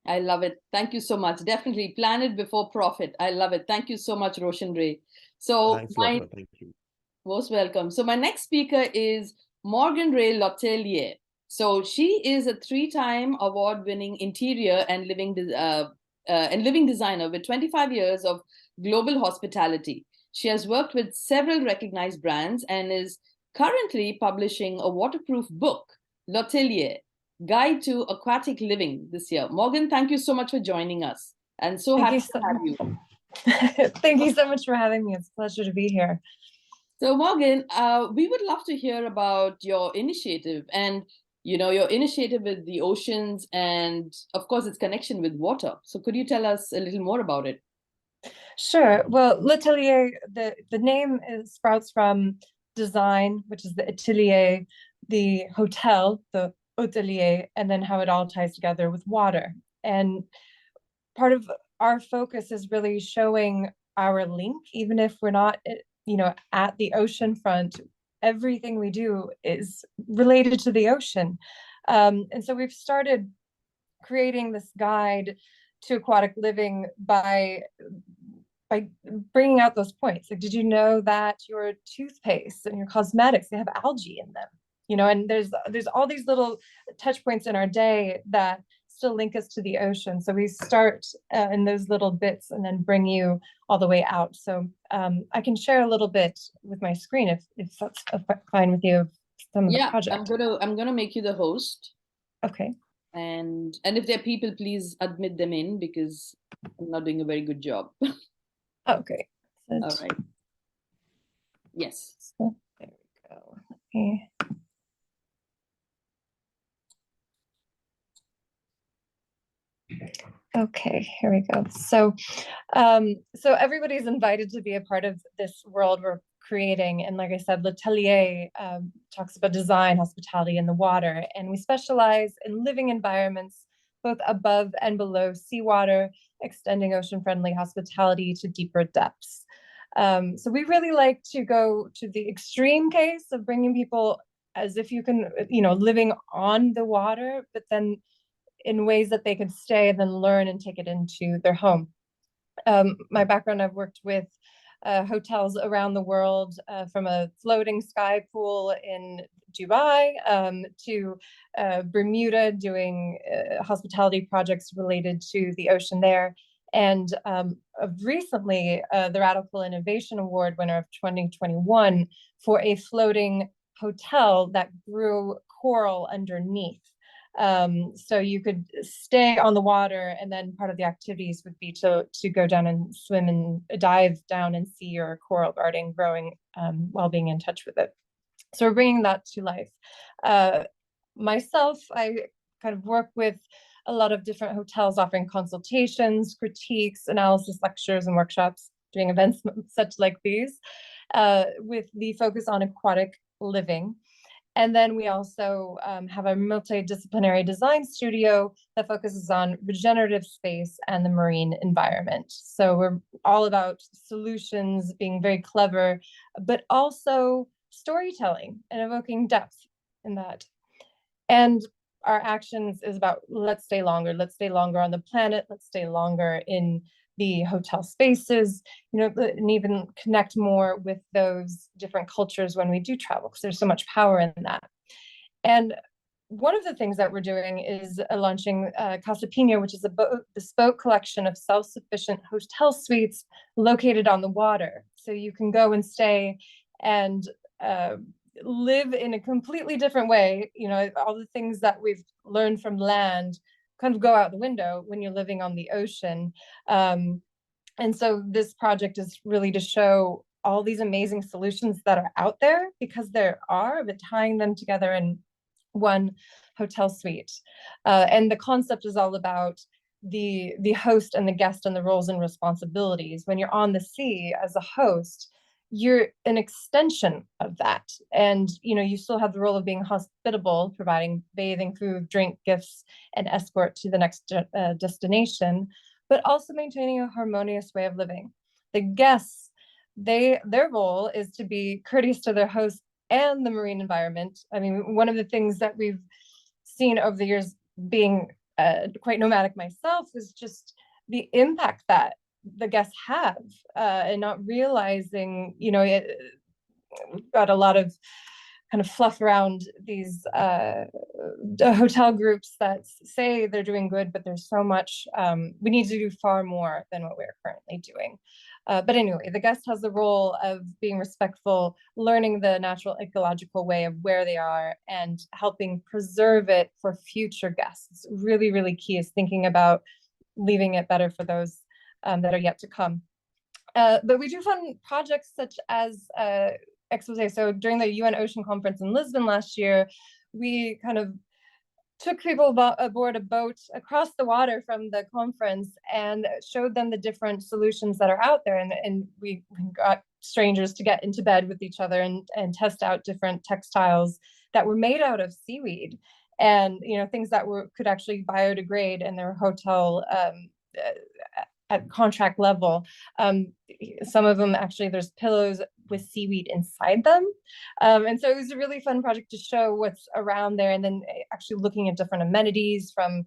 I love it. Thank you so much. Definitely plan it before profit. I love it. Thank you so much, Roshan Ray. So Thanks a lot. Thank you. Most welcome. So my next speaker is Morgan Ray Lotelier. So she is a 3-time award-winning interior and living designer with 25 years of global hospitality. She has worked with several recognized brands and is currently publishing a waterproof book, L'Hôtelier, Guide to Aquatic Living this year. Morgan, thank you so much for joining us. And so Thank happy you to so have you. Thank you so much for having me. It's a pleasure to be here. So Morgan, we would love to hear about your initiative and your initiative with the oceans and of course its connection with water. So could you tell us a little more about it? Sure. Well, L'Atelier, the name sprouts from design, which is the atelier, the hotel, the hotelier, and then how it all ties together with water. And part of our focus is really showing our link, even if we're not, at the ocean front. Everything we do is related to the ocean. And so we've started creating this guide to aquatic living by bringing out those points. Like, did you know that your toothpaste and your cosmetics, they have algae in them? And there's all these little touch points in our day that still link us to the ocean. So we start in those little bits and then bring you all the way out. So I can share a little bit with my screen if that's fine with you. Some of the project. I'm gonna make you the host. Okay. And if there are people, please admit them in because I'm not doing a very good job. Okay. All right. Yes. So there we go. Okay. Okay, here we go. So everybody's invited to be a part of this world we're creating. And like I said, L'Atelier talks about design, hospitality, and the water. And we specialize in living environments, both above and below seawater, extending ocean-friendly hospitality to deeper depths. So we really like to go to the extreme case of bringing people as if you can, living on the water, but then in ways that they can stay and then learn and take it into their home. My background, I've worked with hotels around the world, from a floating sky pool in Dubai to Bermuda, doing hospitality projects related to the ocean there. And recently, the Radical Innovation Award winner of 2021 for a floating hotel that grew coral underneath. So you could stay on the water, and then part of the activities would be to go down and swim and dive down and see your coral garden growing while being in touch with it. So we're bringing that to life. Myself, I kind of work with a lot of different hotels offering consultations, critiques, analysis, lectures, and workshops, doing events such like these, with the focus on aquatic living. And then we also have a multidisciplinary design studio that focuses on regenerative space and the marine environment. So we're all about solutions, being very clever, but also storytelling and evoking depth in that. And our actions is about let's stay longer on the planet, let's stay longer in the hotel spaces, and even connect more with those different cultures when we do travel, because there's so much power in that. And one of the things that we're doing is launching Casa Pina, which is a bespoke collection of self-sufficient hotel suites located on the water. So you can go and stay and live in a completely different way. All the things that we've learned from land kind of go out the window when you're living on the ocean. And so this project is really to show all these amazing solutions that are out there, because there are, but tying them together in one hotel suite. And the concept is all about the host and the guest and the roles and responsibilities. When you're on the sea as a host, you're an extension of that. And, you still have the role of being hospitable, providing bathing, food, drink, gifts, and escort to the next destination, but also maintaining a harmonious way of living. The guests, their role is to be courteous to their host and the marine environment. I mean, one of the things that we've seen over the years, being quite nomadic myself, is just the impact that the guests have, and not realizing, we've got a lot of kind of fluff around these hotel groups that say they're doing good, but there's so much, we need to do far more than what we're currently doing. But anyway, the guest has the role of being respectful, learning the natural ecological way of where they are, and helping preserve it for future guests. It's really, really key is thinking about leaving it better for those that are yet to come. But we do fun projects such as expose. So during the UN Ocean Conference in Lisbon last year, we kind of took people aboard a boat across the water from the conference and showed them the different solutions that are out there. And we got strangers to get into bed with each other and test out different textiles that were made out of seaweed, and things that could actually biodegrade in their hotel at contract level. Some of them actually, there's pillows with seaweed inside them. And so it was a really fun project to show what's around there, and then actually looking at different amenities from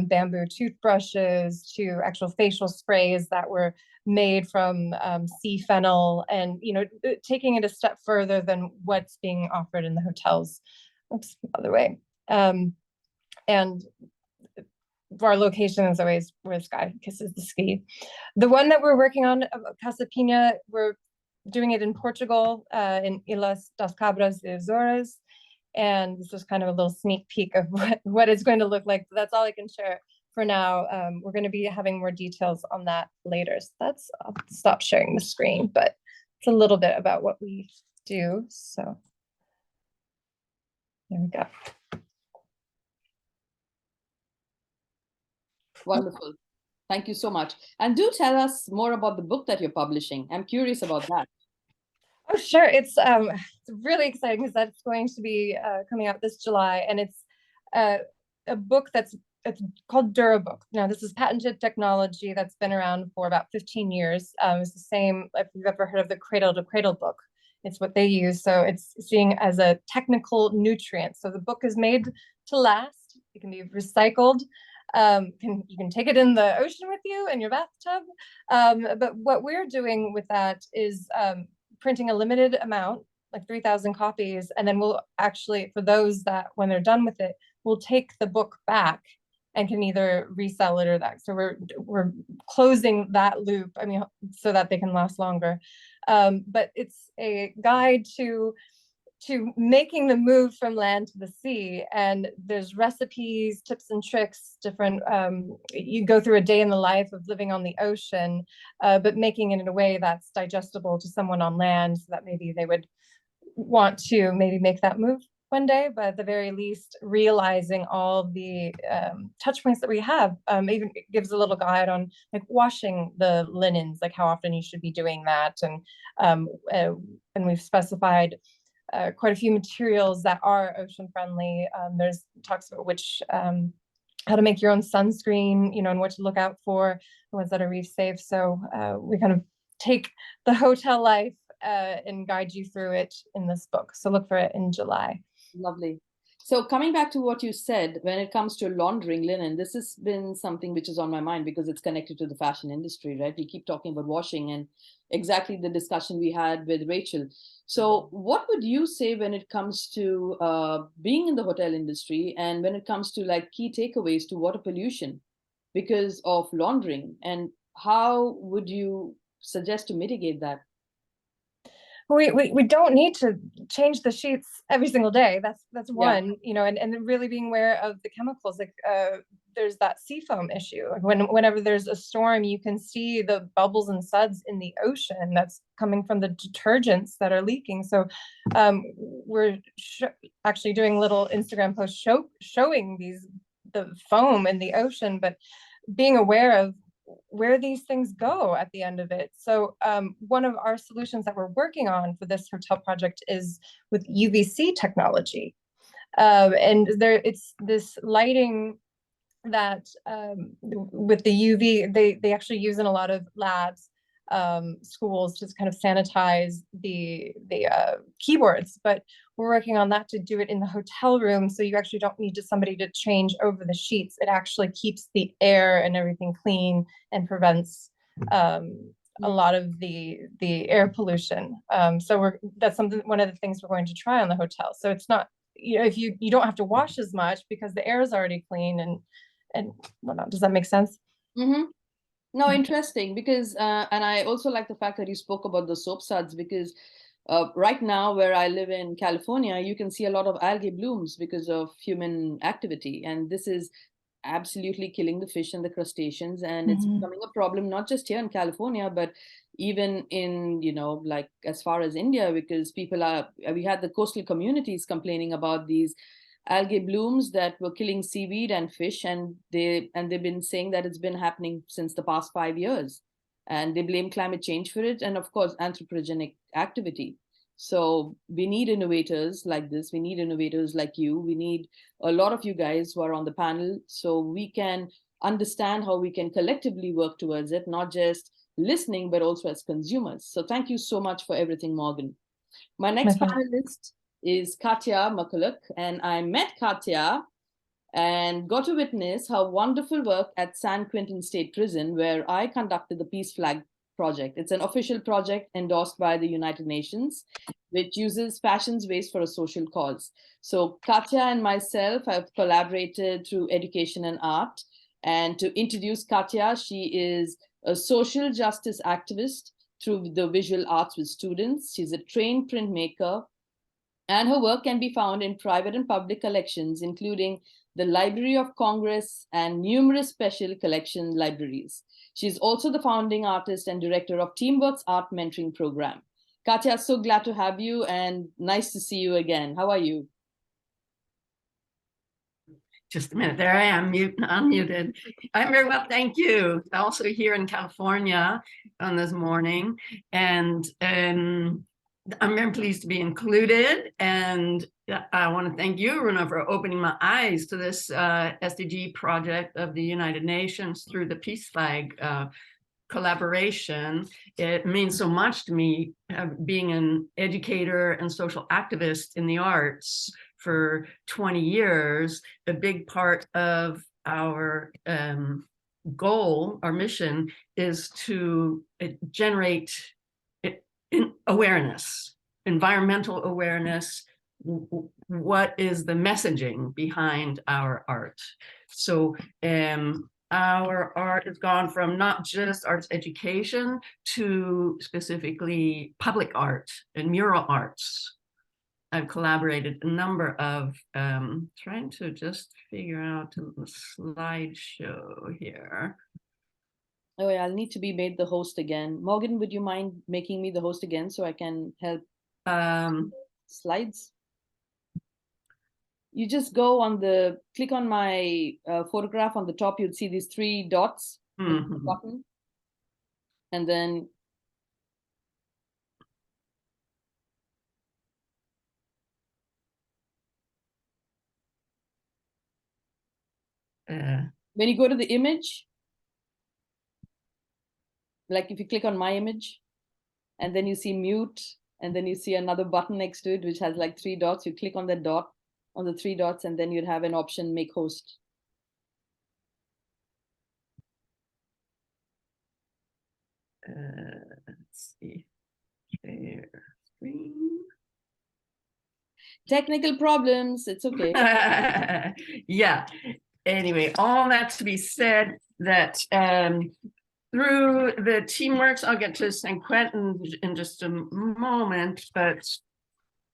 bamboo toothbrushes to actual facial sprays that were made from sea fennel, and taking it a step further than what's being offered in the hotels. Oops, other way. And our location is always where the sky kisses the ski. The one that we're working on, Casa Pina, we're doing it in Portugal, in Ilhas das Cabras e Azores. And this is kind of a little sneak peek of what it's going to look like. That's all I can share for now. We're going to be having more details on that later. So I'll stop sharing the screen, but it's a little bit about what we do. So there we go. Wonderful. Thank you so much. And do tell us more about the book that you're publishing. I'm curious about that. Oh, sure. It's really exciting because that's going to be coming out this July. And it's a book it's called Durabook. Now, this is patented technology that's been around for about 15 years. It's the same, if you've ever heard of the cradle to cradle book. It's what they use. So it's seen as a technical nutrient. So the book is made to last. It can be recycled. You can take it in the ocean with you in your bathtub. But what we're doing with that is printing a limited amount, like 3,000 copies. And then we'll actually, for those that when they're done with it, we'll take the book back and can either resell it or that. So we're closing that loop, so that they can last longer. But it's a guide to making the move from land to the sea, and there's recipes, tips and tricks, different, you go through a day in the life of living on the ocean, but making it in a way that's digestible to someone on land, so that maybe they would want to maybe make that move one day, but at the very least, realizing all the touch points that we have. Even gives a little guide on like washing the linens, like how often you should be doing that, and we've specified quite a few materials that are ocean friendly. There's talks about how to make your own sunscreen, and what to look out for, the ones that are reef safe. So we kind of take the hotel life and guide you through it in this book. So look for it in July. Lovely. So coming back to what you said, when it comes to laundering linen, this has been something which is on my mind because it's connected to the fashion industry, right? We keep talking about washing and exactly the discussion we had with Rachel. So what would you say when it comes to being in the hotel industry, and when it comes to like key takeaways to water pollution because of laundering, and how would you suggest to mitigate that? We don't need to change the sheets every single day. That's one, and really being aware of the chemicals. Like there's that sea foam issue. Like whenever there's a storm, you can see the bubbles and suds in the ocean. That's coming from the detergents that are leaking. So we're actually doing little Instagram posts showing the foam in the ocean, but being aware of where these things go at the end of it. So one of our solutions that we're working on for this hotel project is with UVC technology. And it's this lighting that with the UV, they actually use in a lot of labs, schools, to kind of sanitize the keyboards. But we're working on that to do it in the hotel room, so you actually don't need somebody to change over the sheets. It actually keeps the air and everything clean and prevents a lot of the air pollution. So that's one of the things we're going to try on the hotel. So it's not, if you don't have to wash as much because the air is already clean and whatnot. Does that make sense? Mm-hmm. No, interesting, because and I also like the fact that you spoke about the soap suds, because right now where I live in California, you can see a lot of algae blooms because of human activity, and this is absolutely killing the fish and the crustaceans, and it's becoming a problem not just here in California, but even in, like as far as India, because we had the coastal communities complaining about these algae blooms that were killing seaweed and fish, and they've been saying that it's been happening since the past 5 years, and they blame climate change for it, and of course anthropogenic activity. So we need innovators like this. We need innovators like you. We need a lot of you guys who are on the panel, so we can understand how we can collectively work towards it, not just listening, but also as consumers. So thank you so much for everything, Morgan. My next panelist is Katya McCulloch, and I met Katya and got to witness her wonderful work at San Quentin State Prison, where I conducted the Peace Flag Project. It's an official project endorsed by the United Nations, which uses fashion's waste for a social cause. So Katya and myself have collaborated through education and art. And to introduce Katya, she is a social justice activist through the visual arts with students. She's a trained printmaker, and her work can be found in private and public collections, including the Library of Congress and numerous special collection libraries. She's also the founding artist and director of Teamwork's Art Mentoring Program. Katya, so glad to have you and nice to see you again. How are you? Just a minute, there I am, unmuted. I'm very well, thank you. Also here in California on this morning, and I'm very pleased to be included, and I want to thank you, Runa, for opening my eyes to this SDG project of the United Nations through the Peace Flag collaboration. It means so much to me, being an educator and social activist in the arts for 20 years. A big part of our goal, our mission, is to generate awareness, environmental awareness. What is the messaging behind our art? So our art has gone from not just arts education to specifically public art and mural arts. I've collaborated a number of, trying to just figure out the slideshow here. Oh yeah, I'll need to be made the host again. Morgan, would you mind making me the host again so I can help slides? You just go on click on my photograph on the top, you'd see these 3 dots button. And then when you go to the image, like if you click on my image, and then you see mute, and then you see another button next to it, which has like 3 dots. You click on that dot, on the 3 dots, and then you'd have an option, make host. Let's see, share screen. Technical problems, it's okay. Yeah, anyway, all that to be said, that through the Teamworks, I'll get to San Quentin in just a moment, but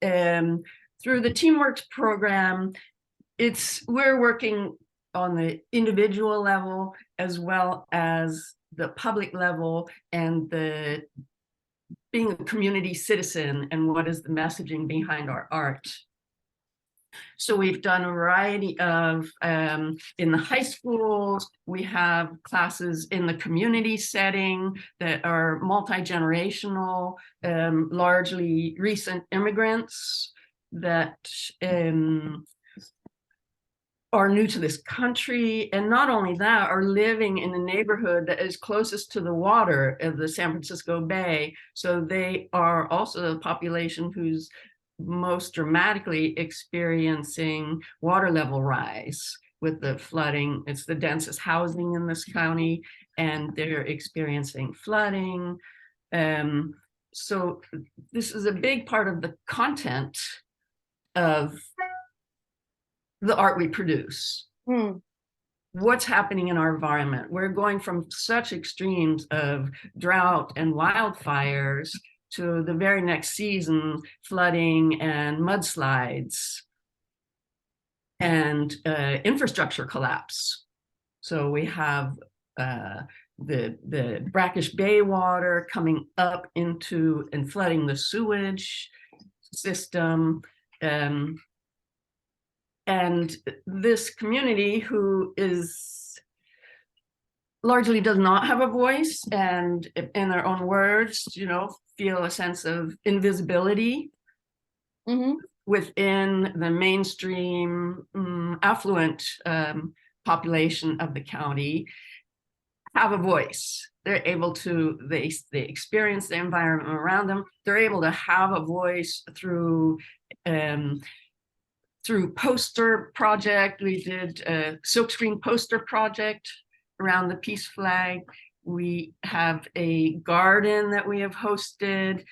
through the Teamworks program, we're working on the individual level as well as the public level, and being a community citizen, and what is the messaging behind our art. So we've done a variety of, in the high schools, we have classes in the community setting that are multi-generational, largely recent immigrants that are new to this country, and not only that, are living in the neighborhood that is closest to the water of the San Francisco Bay. So they are also the population who's most dramatically experiencing water level rise with the flooding. It's the densest housing in this county. and they're experiencing flooding. So this is a big part of the content of the art we produce. What's happening in our environment? We're going from such extremes of drought and wildfires to the very next season, flooding and mudslides and infrastructure collapse. So we have the brackish bay water coming up into and flooding the sewage system. And this community, who is largely does not have a voice, and in their own words, feel a sense of invisibility within the mainstream affluent population of the county, have a voice. They're able to, they experience the environment around them. They're able to have a voice through poster project. We did a silkscreen poster project around the peace flag. We have a garden that we have hosted,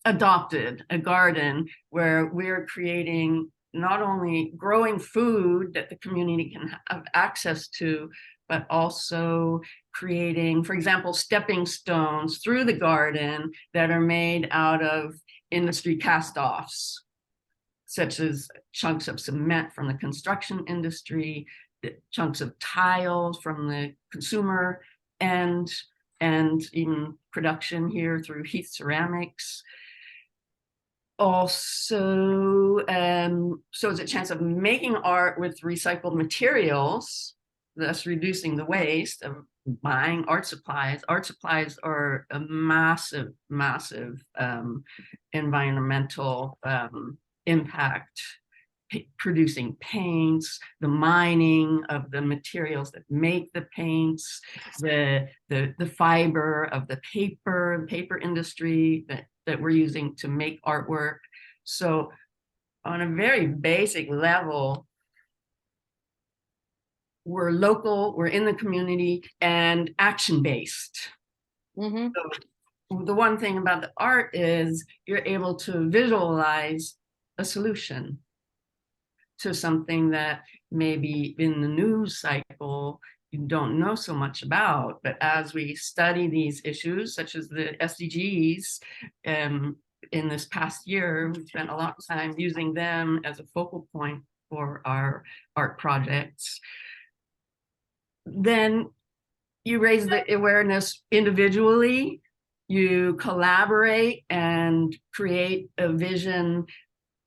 adopted a garden where we're creating not only growing food that the community can have access to, but also creating, for example, stepping stones through the garden that are made out of industry cast-offs, such as chunks of cement from the construction industry, chunks of tiles from the consumer and even production here through Heath Ceramics. Also, so it's a chance of making art with recycled materials, thus reducing the waste of buying art supplies. Art supplies are a massive, massive environmental impact. Producing paints, the mining of the materials that make the paints, the fiber of the paper industry that we're using to make artwork. So on a very basic level, we're local, we're in the community, and action-based. So the one thing about the art is you're able to visualize a solution to something that maybe in the news cycle you don't know so much about. But as we study these issues, such as the SDGs, in this past year, we spent a lot of time using them as a focal point for our art projects. Then you raise the awareness individually, you collaborate and create a vision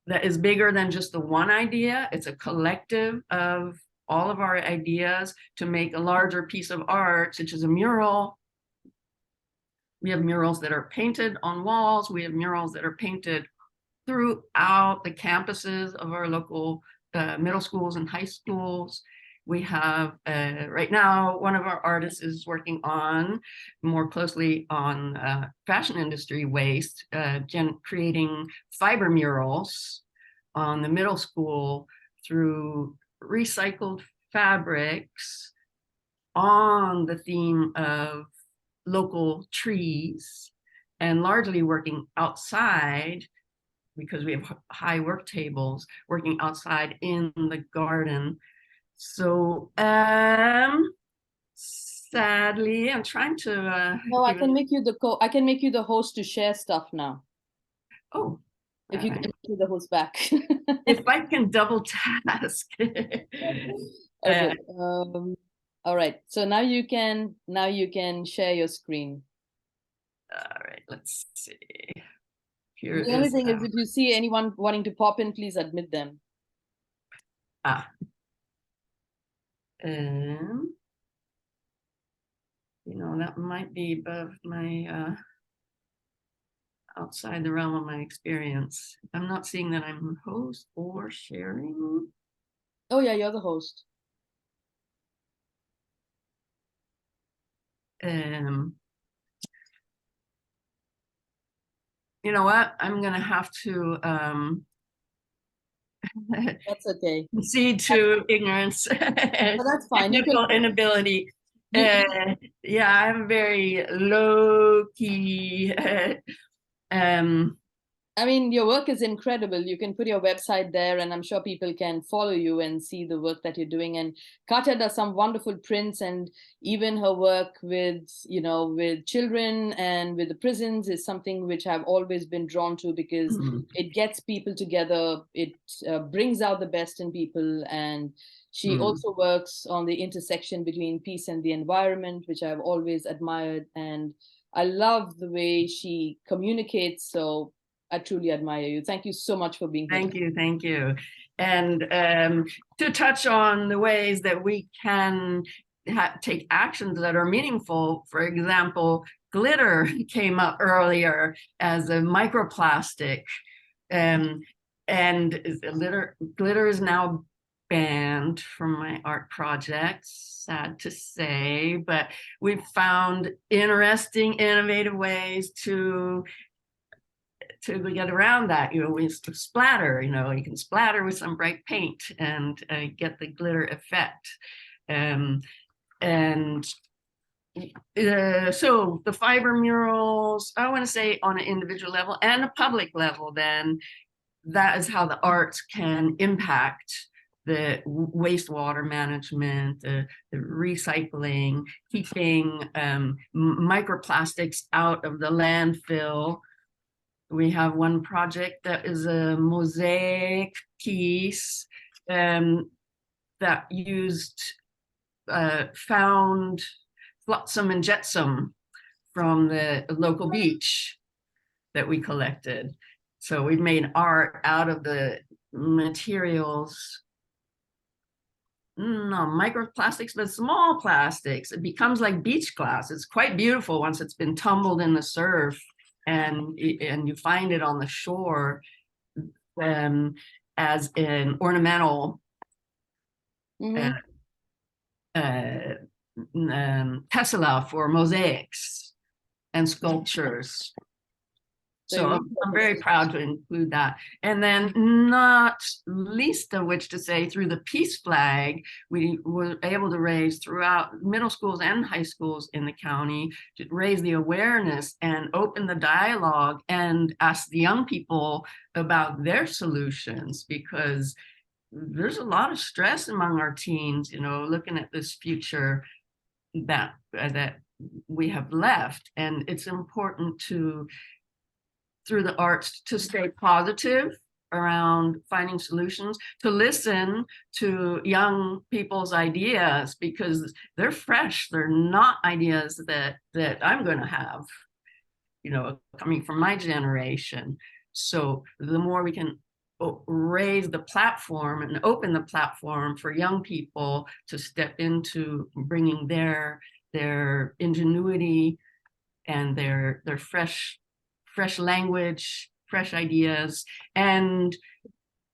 that is bigger than just the one idea. It's a collective of all of our ideas to make a larger piece of art, such as a mural. We have murals that are painted on walls. We have murals that are painted throughout the campuses of our local middle schools and high schools. We have, right now, one of our artists is working on, more closely on fashion industry waste, creating fiber murals on the middle school through recycled fabrics on the theme of local trees, and largely working outside because we have high work tables, working outside in the garden. So sadly, I'm trying to no, I can make you the host to share stuff now. Oh, if you can make the host back. If I can double task. Okay. All right, so now you can share your screen. All right, let's see. Here the only thing is, if you see anyone wanting to pop in, please admit them. That might be above my outside the realm of my experience. I'm not seeing that I'm a host or sharing. Oh yeah, you're the host. You know what? I'm gonna have to that's okay. concede to ignorance. Well, that's fine. Technical inability. Yeah, I'm very low key. I mean, your work is incredible. You can put your website there, and I'm sure people can follow you and see the work that you're doing. And Katya does some wonderful prints, and even her work with, with children and with the prisons is something which I've always been drawn to, because it gets people together. It brings out the best in people. And she also works on the intersection between peace and the environment, which I've always admired. And I love the way she communicates. So I truly admire you. Thank you so much for being here. Thank you. And to touch on the ways that we can take actions that are meaningful, for example, glitter came up earlier as a microplastic, and glitter is now banned from my art projects, sad to say, but we've found interesting, innovative ways to get around that. We splatter, you can splatter with some bright paint and get the glitter effect. So the fiber murals, I want to say on an individual level and a public level, then that is how the arts can impact the wastewater management, the recycling, keeping microplastics out of the landfill. We have one project that is a mosaic piece that used found flotsam and jetsam from the local beach that we collected. So we've made art out of the materials, no microplastics, but small plastics. It becomes like beach glass. It's quite beautiful once it's been tumbled in the surf. And you find it on the shore as an ornamental tessella for mosaics and sculptures. So I'm very proud to include that. And then not least of which to say, through the Peace Flag, we were able to raise throughout middle schools and high schools in the county, to raise the awareness and open the dialogue and ask the young people about their solutions, because there's a lot of stress among our teens, looking at this future that we have left. And it's important to, through the arts, to stay positive around finding solutions, to listen to young people's ideas, because they're fresh. They're not ideas that I'm going to have, coming from my generation. So the more we can raise the platform and open the platform for young people to step into bringing their ingenuity and their fresh language, fresh ideas, and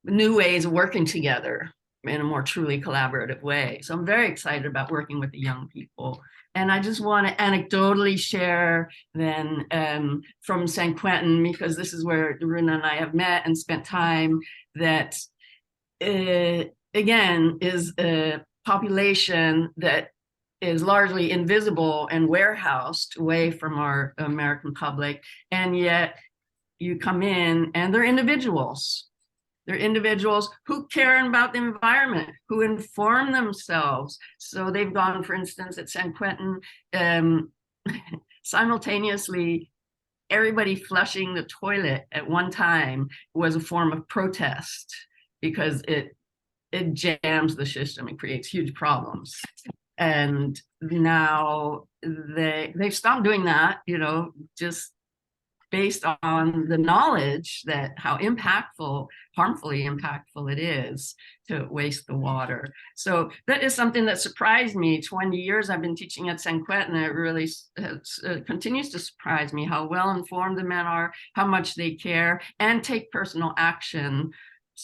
new ways of working together in a more truly collaborative way. So I'm very excited about working with the young people. And I just want to anecdotally share then from San Quentin, because this is where Runa and I have met and spent time, that again is a population that is largely invisible and warehoused away from our American public. And yet you come in and they're individuals. They're individuals who care about the environment, who inform themselves. So they've gone, for instance, at San Quentin, simultaneously, everybody flushing the toilet at one time was a form of protest, because it jams the system and creates huge problems. And now they've stopped doing that, just based on the knowledge that how harmfully impactful it is to waste the water. So that is something that surprised me. 20 years I've been teaching at San Quentin, it really continues to surprise me how well informed the men are, how much they care, and take personal action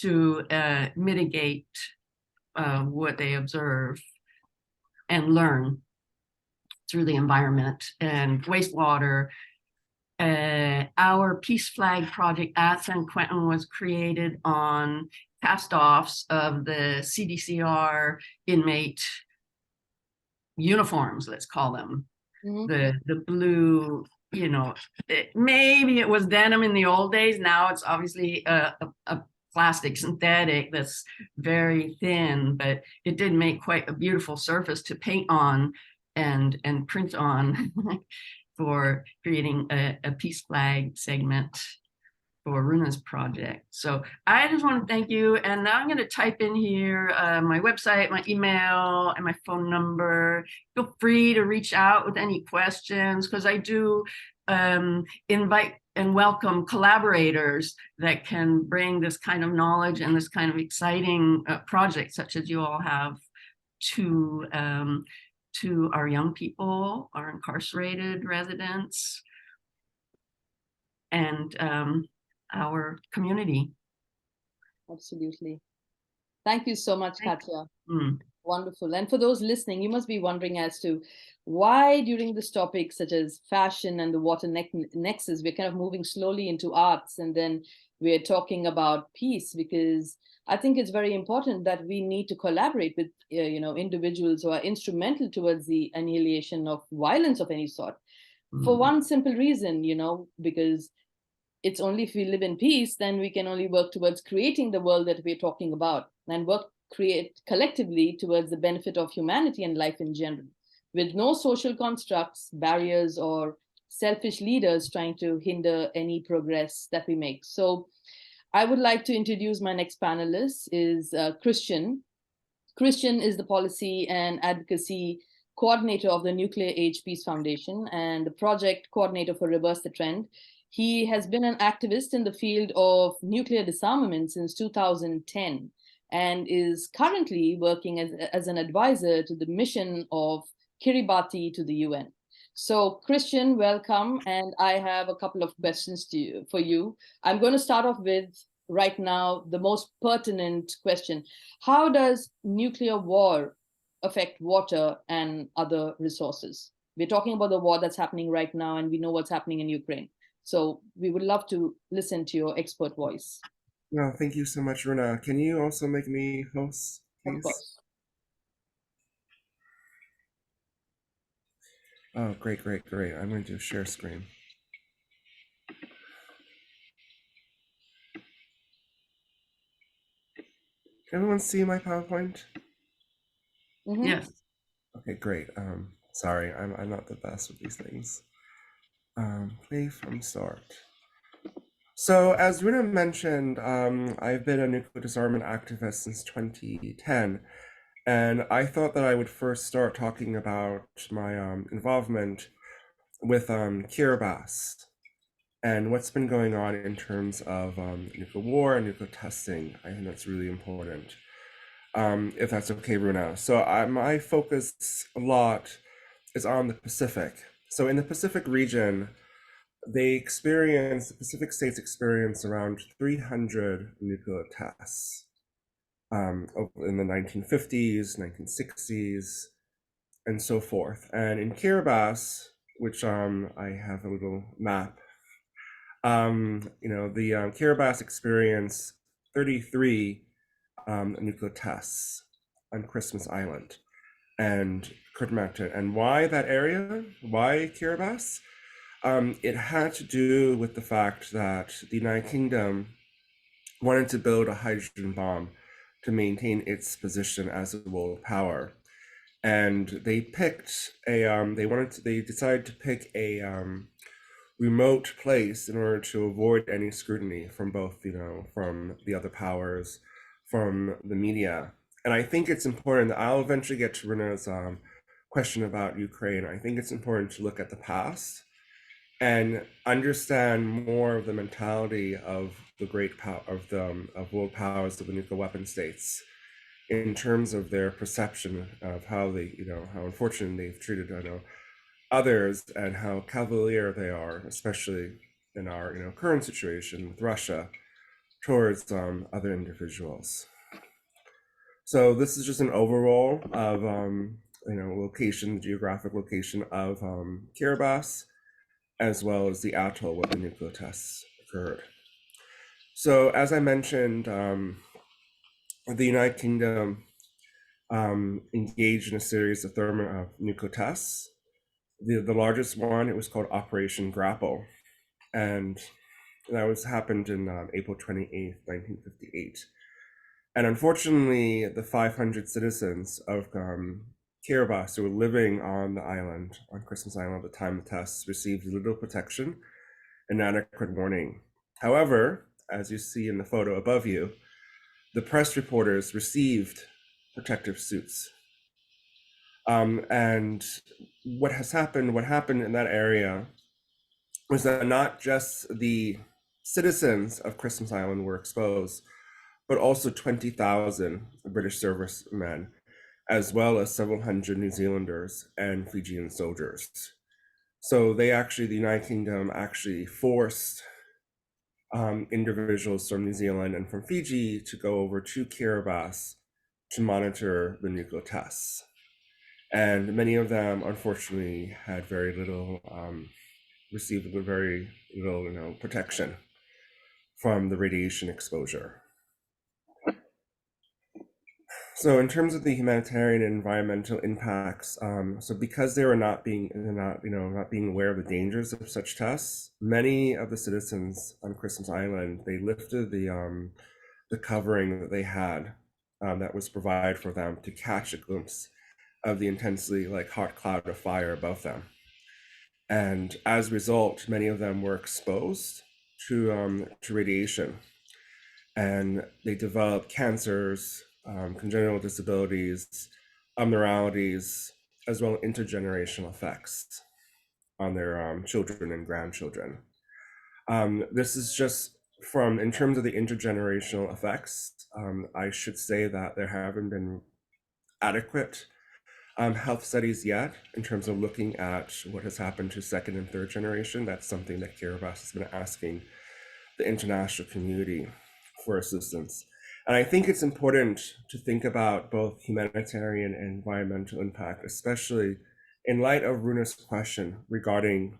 to mitigate what they observe and learn through the environment and wastewater. Our Peace Flag project at San Quentin was created on cast-offs of the CDCR inmate uniforms, let's call them. Mhm. The blue, maybe it was denim in the old days. Now it's obviously a plastic synthetic that's very thin, but it did make quite a beautiful surface to paint on and print on for creating a peace flag segment for Runa's project. So I just want to thank you. And now I'm going to type in here my website, my email, and my phone number. Feel free to reach out with any questions, because I do invite and welcome collaborators that can bring this kind of knowledge and this kind of exciting project, such as you all have, to our young people, our incarcerated residents, and our community. Absolutely. Thank you so much, Katya. Mm. Wonderful. And for those listening, you must be wondering as to why during this topic, such as fashion and the water nexus, we're kind of moving slowly into arts, and then we're talking about peace, because I think it's very important that we need to collaborate with individuals who are instrumental towards the annihilation of violence of any sort. For one simple reason, because it's only if we live in peace, then we can only work towards creating the world that we're talking about, and create collectively towards the benefit of humanity and life in general, with no social constructs, barriers, or selfish leaders trying to hinder any progress that we make. So I would like to introduce my next panelist, is Christian. Christian is the policy and advocacy coordinator of the Nuclear Age Peace Foundation and the project coordinator for Reverse the Trend. He has been an activist in the field of nuclear disarmament since 2010 and is currently working as an advisor to the mission of Kiribati to the UN. So Christian, welcome. And I have a couple of questions for you. I'm going to start off with, right now, the most pertinent question. How does nuclear war affect water and other resources? We're talking about the war that's happening right now, and we know what's happening in Ukraine. So we would love to listen to your expert voice. No, thank you so much, Runa. Can you also make me host, please? Of course. Oh, great. I'm going to share screen. Can everyone see my PowerPoint? Mm-hmm. Yes. Okay, great. Sorry, I'm not the best with these things. Play from start. So as Runa mentioned, I've been a nuclear disarmament activist since 2010, and I thought that I would first start talking about my involvement with Kiribati and what's been going on in terms of nuclear war and nuclear testing. I think that's really important, if that's okay, Runa. So my focus a lot is on the Pacific. So in the Pacific region, the Pacific states experience around 300 nuclear tests in the 1950s, 1960s, and so forth. And in Kiribati, which I have a little map, the Kiribati experienced 33 nuclear tests on Christmas Island and Kurtmatan. And why that area? Why Kiribati? It had to do with the fact that the United Kingdom wanted to build a hydrogen bomb to maintain its position as a world power, and they picked they decided to pick a remote place in order to avoid any scrutiny from both, from the other powers, from the media. And I think it's important that I'll eventually get to Rena's question about Ukraine. I think it's important to look at the past and understand more of the mentality of the great power of world powers of the nuclear weapon states, in terms of their perception of how they, how unfortunate they've treated, others, and how cavalier they are, especially in our, current situation with Russia, towards other individuals. So this is just an overall of, geographic location of Kiribati, as well as the atoll where the nuclear tests occurred. So as I mentioned, the United Kingdom engaged in a series of nuclear tests. The largest one, it was called Operation Grapple, and that happened in April 28th, 1958. And unfortunately, the 500 citizens of Kiribati who were living on the island, on Christmas Island at the time of the tests, received little protection and inadequate warning. However, as you see in the photo above you, the press reporters received protective suits. And what happened in that area was that not just the citizens of Christmas Island were exposed, but also 20,000 British servicemen, as well as several hundred New Zealanders and Fijian soldiers. So the United Kingdom actually forced individuals from New Zealand and from Fiji to go over to Kiribati to monitor the nuclear tests. And many of them, unfortunately, had very little, received very little, protection from the radiation exposure. So in terms of the humanitarian and environmental impacts, so because they were not being aware of the dangers of such tests, many of the citizens on Christmas Island, they lifted the covering that they had that was provided for them to catch a glimpse of the intensely hot cloud of fire above them. And as a result, many of them were exposed to radiation, and they developed cancers, congenital disabilities, abnormalities, as well as intergenerational effects on their children and grandchildren. This is just in terms of the intergenerational effects, I should say that there haven't been adequate health studies yet in terms of looking at what has happened to second and third generation. That's something that Kiribati has been asking the international community for assistance. And I think it's important to think about both humanitarian and environmental impact, especially in light of Runa's question regarding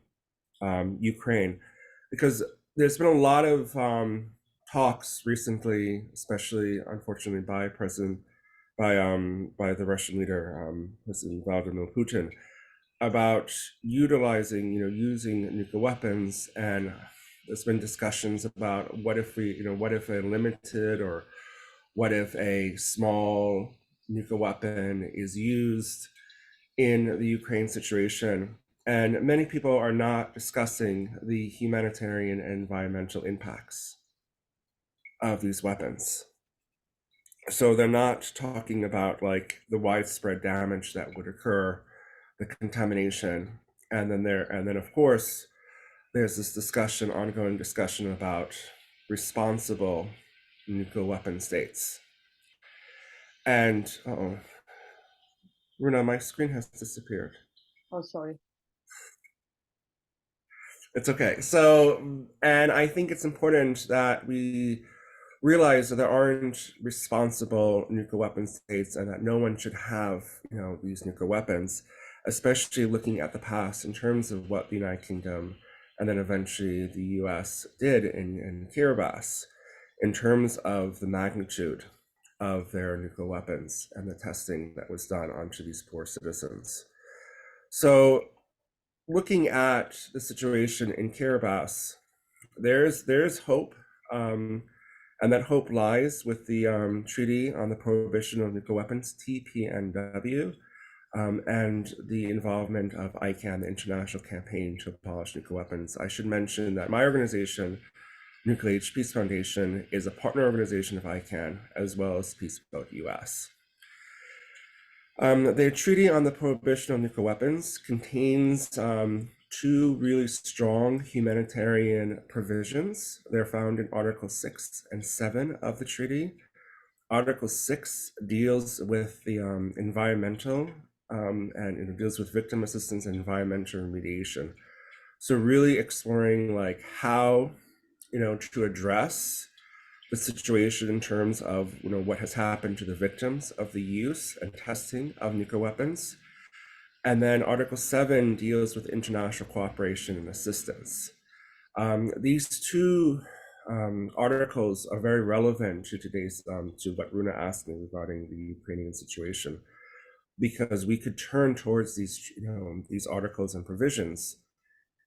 Ukraine, because there's been a lot of talks recently, especially unfortunately by the Russian leader, President Vladimir Putin, about using nuclear weapons. And there's been discussions about what if a limited or what if a small nuclear weapon is used in the Ukraine situation. And many people are not discussing the humanitarian and environmental impacts of these weapons. So they're not talking about the widespread damage that would occur, the contamination, and then of course there's this ongoing discussion about responsible nuclear weapon states. And Runa, my screen has disappeared. Oh, sorry. It's okay. So, and I think it's important that we realize that there aren't responsible nuclear weapon states, and that no one should have, these nuclear weapons, especially looking at the past in terms of what the United Kingdom and then eventually the US did in Kiribati, in terms of the magnitude of their nuclear weapons and the testing that was done onto these poor citizens. So looking at the situation in Kiribati, there's hope, and that hope lies with the Treaty on the Prohibition of Nuclear Weapons, TPNW, and the involvement of ICAN, the International Campaign to Abolish Nuclear Weapons. I should mention that my organization, Nuclear Age Peace Foundation, is a partner organization of ICAN, as well as Peace Boat US. The Treaty on the Prohibition of Nuclear Weapons contains two really strong humanitarian provisions. They're found in Article 6 and 7 of the treaty. Article 6 deals with the environmental and deals with victim assistance and environmental remediation. So really exploring how to address the situation in terms of what has happened to the victims of the use and testing of nuclear weapons. And then Article 7 deals with international cooperation and assistance. These two articles are very relevant to today's, to what Runa asked me regarding the Ukrainian situation, because we could turn towards these, these articles and provisions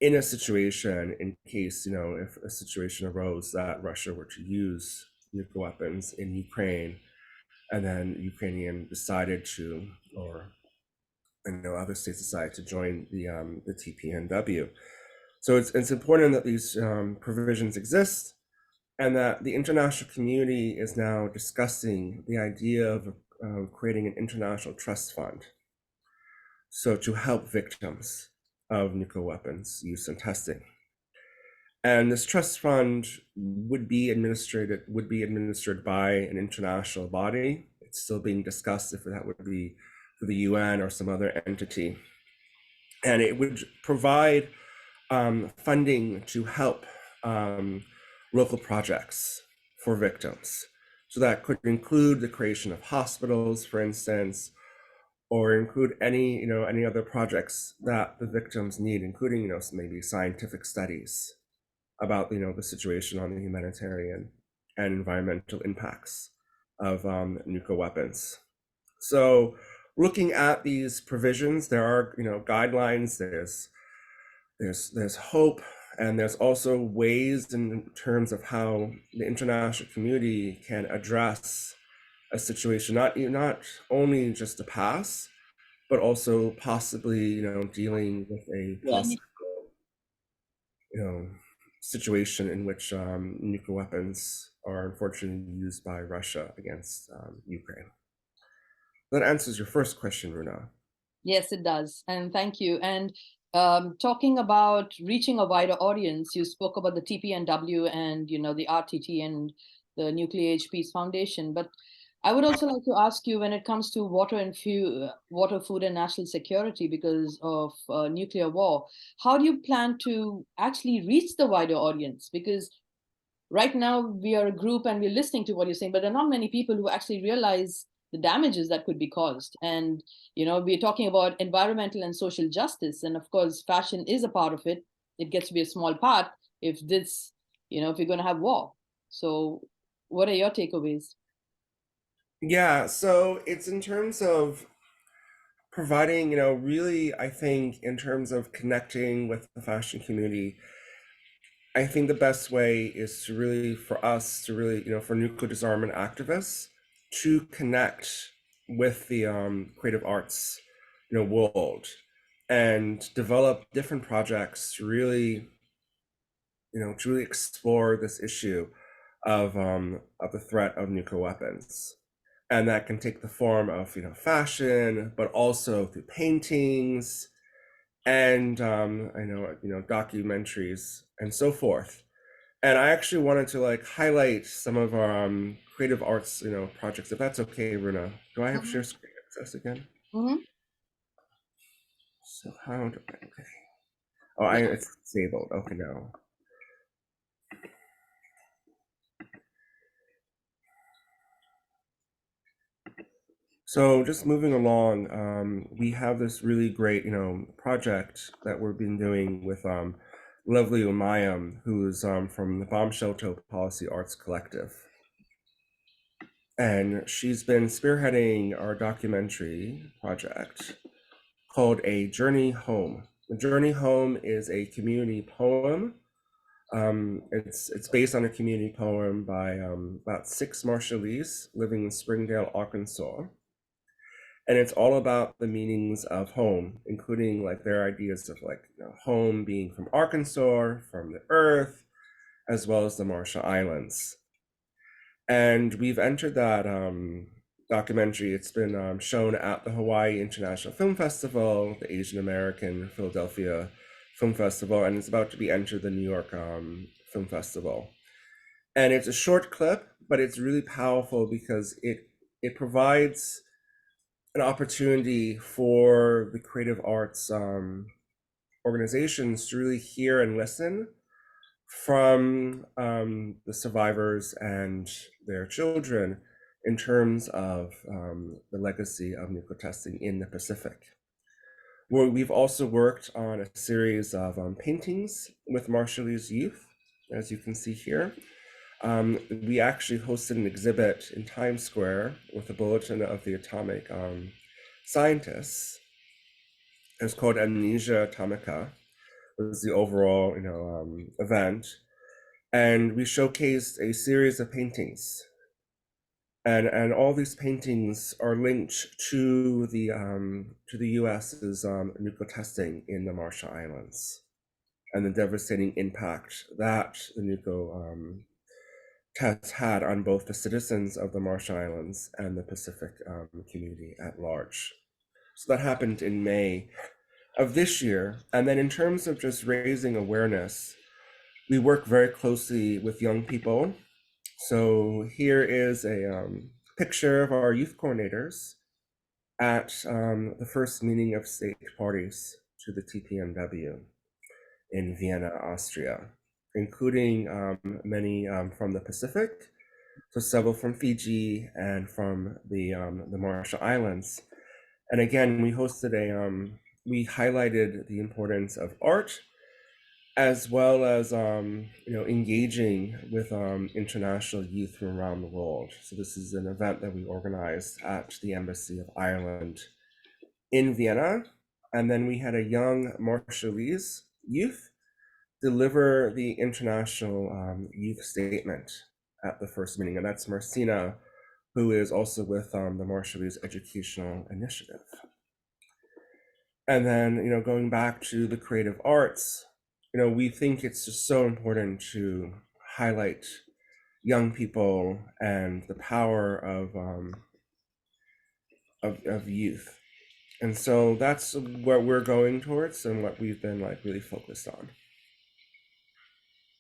in a situation in case, if a situation arose that Russia were to use nuclear weapons in Ukraine, and then Ukrainian decided to, or other states decided to join the TPNW. So it's important that these provisions exist, and that the international community is now discussing the idea of creating an international trust fund. So to help victims of nuclear weapons use and testing. And this trust fund would be administered by an international body. It's still being discussed if that would be for the UN or some other entity. And it would provide funding to help local projects for victims. So that could include the creation of hospitals, for instance, or include any other projects that the victims need, including maybe scientific studies about the situation on the humanitarian and environmental impacts of nuclear weapons. So looking at these provisions, there are guidelines, there's hope, and there's also ways in terms of how the international community can address a situation, not only just to pass, but also possibly dealing with a possible situation in which nuclear weapons are unfortunately used by Russia against Ukraine. That answers your first question, Runa. Yes, it does. And thank you. And talking about reaching a wider audience, you spoke about the TPNW and, the RTT and the Nuclear Age Peace Foundation. But I would also like to ask you, when it comes to water, food, and national security because of nuclear war, how do you plan to actually reach the wider audience? Because right now we are a group and we're listening to what you're saying, but there are not many people who actually realize the damages that could be caused. And, we're talking about environmental and social justice. And of course, fashion is a part of it. It gets to be a small part if if you're going to have war. So what are your takeaways? Yeah, so it's in terms of providing, really, I think in terms of connecting with the fashion community, I think the best way is to really, for us to really, for nuclear disarmament activists to connect with the creative arts, world, and develop different projects to really, to really explore this issue of the threat of nuclear weapons. And that can take the form of, fashion, but also through paintings and, documentaries and so forth. And I actually wanted to highlight some of our creative arts, projects, if that's okay, Runa. Do I have share screen access again? So how do I, okay. Oh, it's disabled. Okay, no. So just moving along, we have this really great, project that we've been doing with lovely Umayam, who's from the Bomb Shelter Policy Arts Collective. And she's been spearheading our documentary project called A Journey Home. The Journey Home is a community poem. It's based on a community poem by about 6 Marshallese living in Springdale, Arkansas. And it's all about the meanings of home, including their ideas of home being from Arkansas, from the earth, as well as the Marshall Islands. And we've entered that documentary. It's been shown at the Hawaii International Film Festival, the Asian American Philadelphia Film Festival, and it's about to be entered the New York Film Festival. And it's a short clip, but it's really powerful because it provides an opportunity for the creative arts organizations to really hear and listen from the survivors and their children in terms of the legacy of nuclear testing in the Pacific. We've also worked on a series of paintings with Marshallese youth, as you can see here. We actually hosted an exhibit in Times Square with a bulletin of the atomic scientists. It was called Amnesia Atomica. It was the overall, event, and we showcased a series of paintings. And all these paintings are linked to the U.S.'s nuclear testing in the Marshall Islands and the devastating impact that the nuclear tests had on both the citizens of the Marshall Islands and the Pacific community at large. So that happened in May of this year. And then in terms of just raising awareness, we work very closely with young people. So here is a picture of our youth coordinators at the first meeting of state parties to the TPMW in Vienna, Austria, including many from the Pacific, so several from Fiji and from the Marshall Islands. And again, we hosted we highlighted the importance of art, as well as engaging with international youth from around the world. So this is an event that we organized at the Embassy of Ireland in Vienna. And then we had a young Marshallese youth deliver the international youth statement at the first meeting. And that's Marcina, who is also with the Marshallese Educational Initiative. And then, going back to the creative arts, we think it's just so important to highlight young people and the power of youth. And so that's what we're going towards and what we've been really focused on.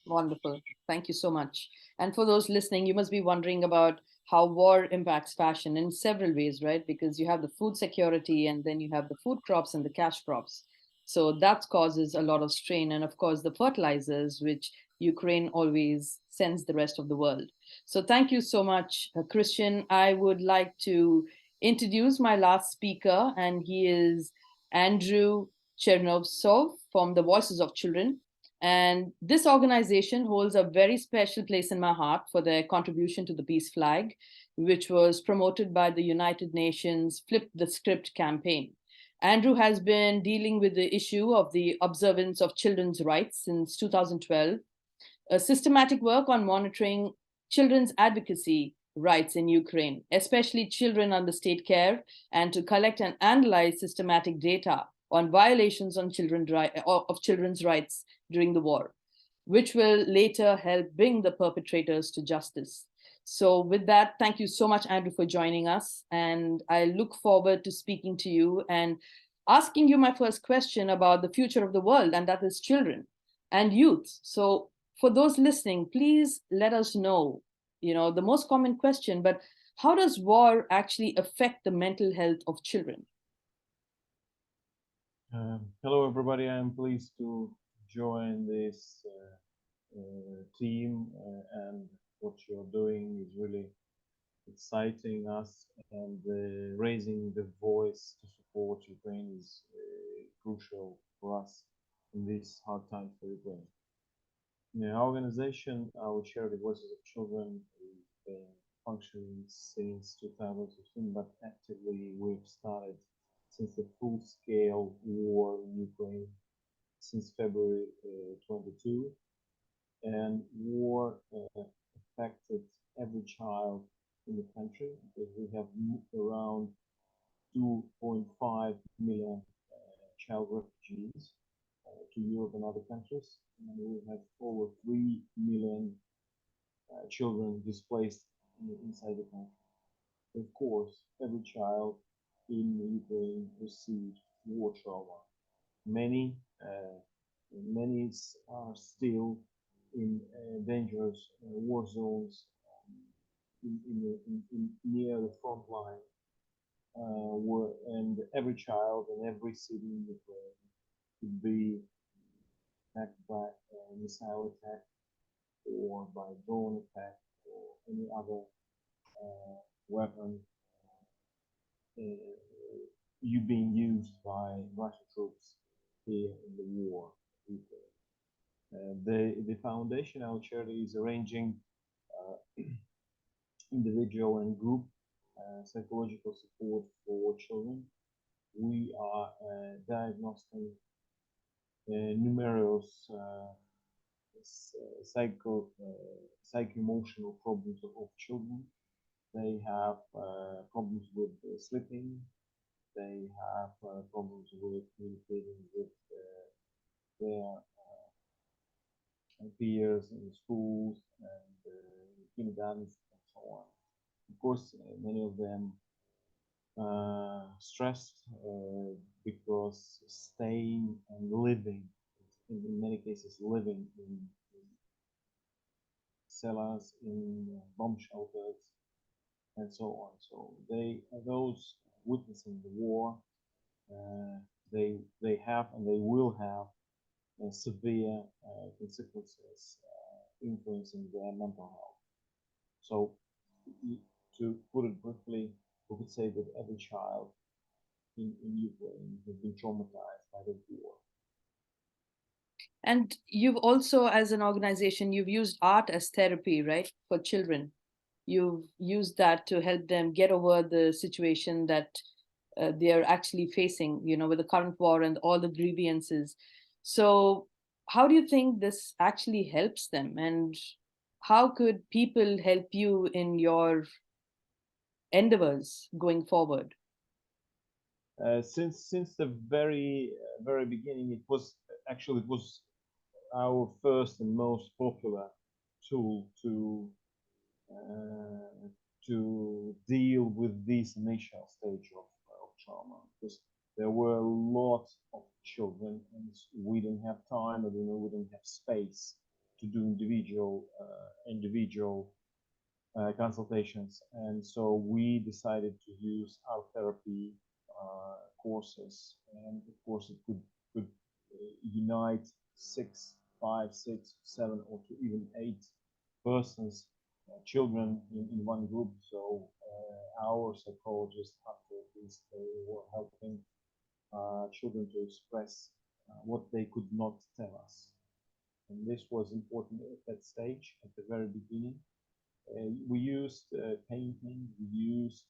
Wonderful. Thank you so much. And for those listening, you must be wondering about how war impacts fashion in several ways, right? Because you have the food security and then you have the food crops and the cash crops. So that causes a lot of strain. And of course, the fertilizers, which Ukraine always sends the rest of the world. So thank you so much, Christian. I would like to introduce my last speaker, and he is Andrew Chernovtsov from the Voices of Children. And this organization holds a very special place in my heart for their contribution to the Peace Flag, which was promoted by the United Nations Flip the Script campaign. Andrew has been dealing with the issue of the observance of children's rights since 2012, a systematic work on monitoring children's advocacy rights in Ukraine, especially children under state care, and to collect and analyze systematic data on violations on children's rights during the war, which will later help bring the perpetrators to justice. So with that, thank you so much, Andrew, for joining us. And I look forward to speaking to you and asking you my first question about the future of the world, and that is children and youth. So for those listening, please let us know, the most common question, but how does war actually affect the mental health of children? Hello, everybody. I'm pleased to join this team, and what you're doing is really exciting us, and raising the voice to support Ukraine is crucial for us in these hard times for Ukraine. Our organization, our charity Voices of Children, has been functioning since 2015, but actively we've started since the full-scale war in Ukraine since February 22, and war affected every child in the country, because we have moved around 2.5 million child refugees to Europe and other countries, and we have over 3 million children displaced inside the country. Of course, every child in Ukraine received war trauma. Many are still in dangerous war zones near the front line, and every child in every city in Ukraine could be attacked by a missile attack or by drone attack or any other weapon being used by Russian troops here in the war. The foundation, our charity, is arranging individual and group psychological support for children. We are diagnosing numerous psycho-emotional problems of children. They have problems with sleeping. They have problems with communicating with their peers in schools and kindergartens and so on. Of course, many of them stressed because staying and living, in many cases living in cellars, in bomb shelters, and so on. So those witnessing the war, they have and they will have severe consequences influencing their mental health. So to put it briefly, we could say that every child in Ukraine has been traumatized by the war. And you've also, as an organization, you've used art as therapy, right, for children. You've used that to help them get over the situation that they're actually facing, with the current war and all the grievances. So how do you think this actually helps them? And how could people help you in your endeavors going forward? Since the very beginning, it was our first and most popular tool to deal with this initial stage of trauma, because there were a lot of children and we didn't have time, or we didn't have space to do individual consultations, and so we decided to use our therapy courses, and of course it could unite 5, 6, 7, or to even 8 persons, children in one group. So our psychologists, after this, they were helping children to express what they could not tell us, and this was important at that stage, at the very beginning. We used painting, we used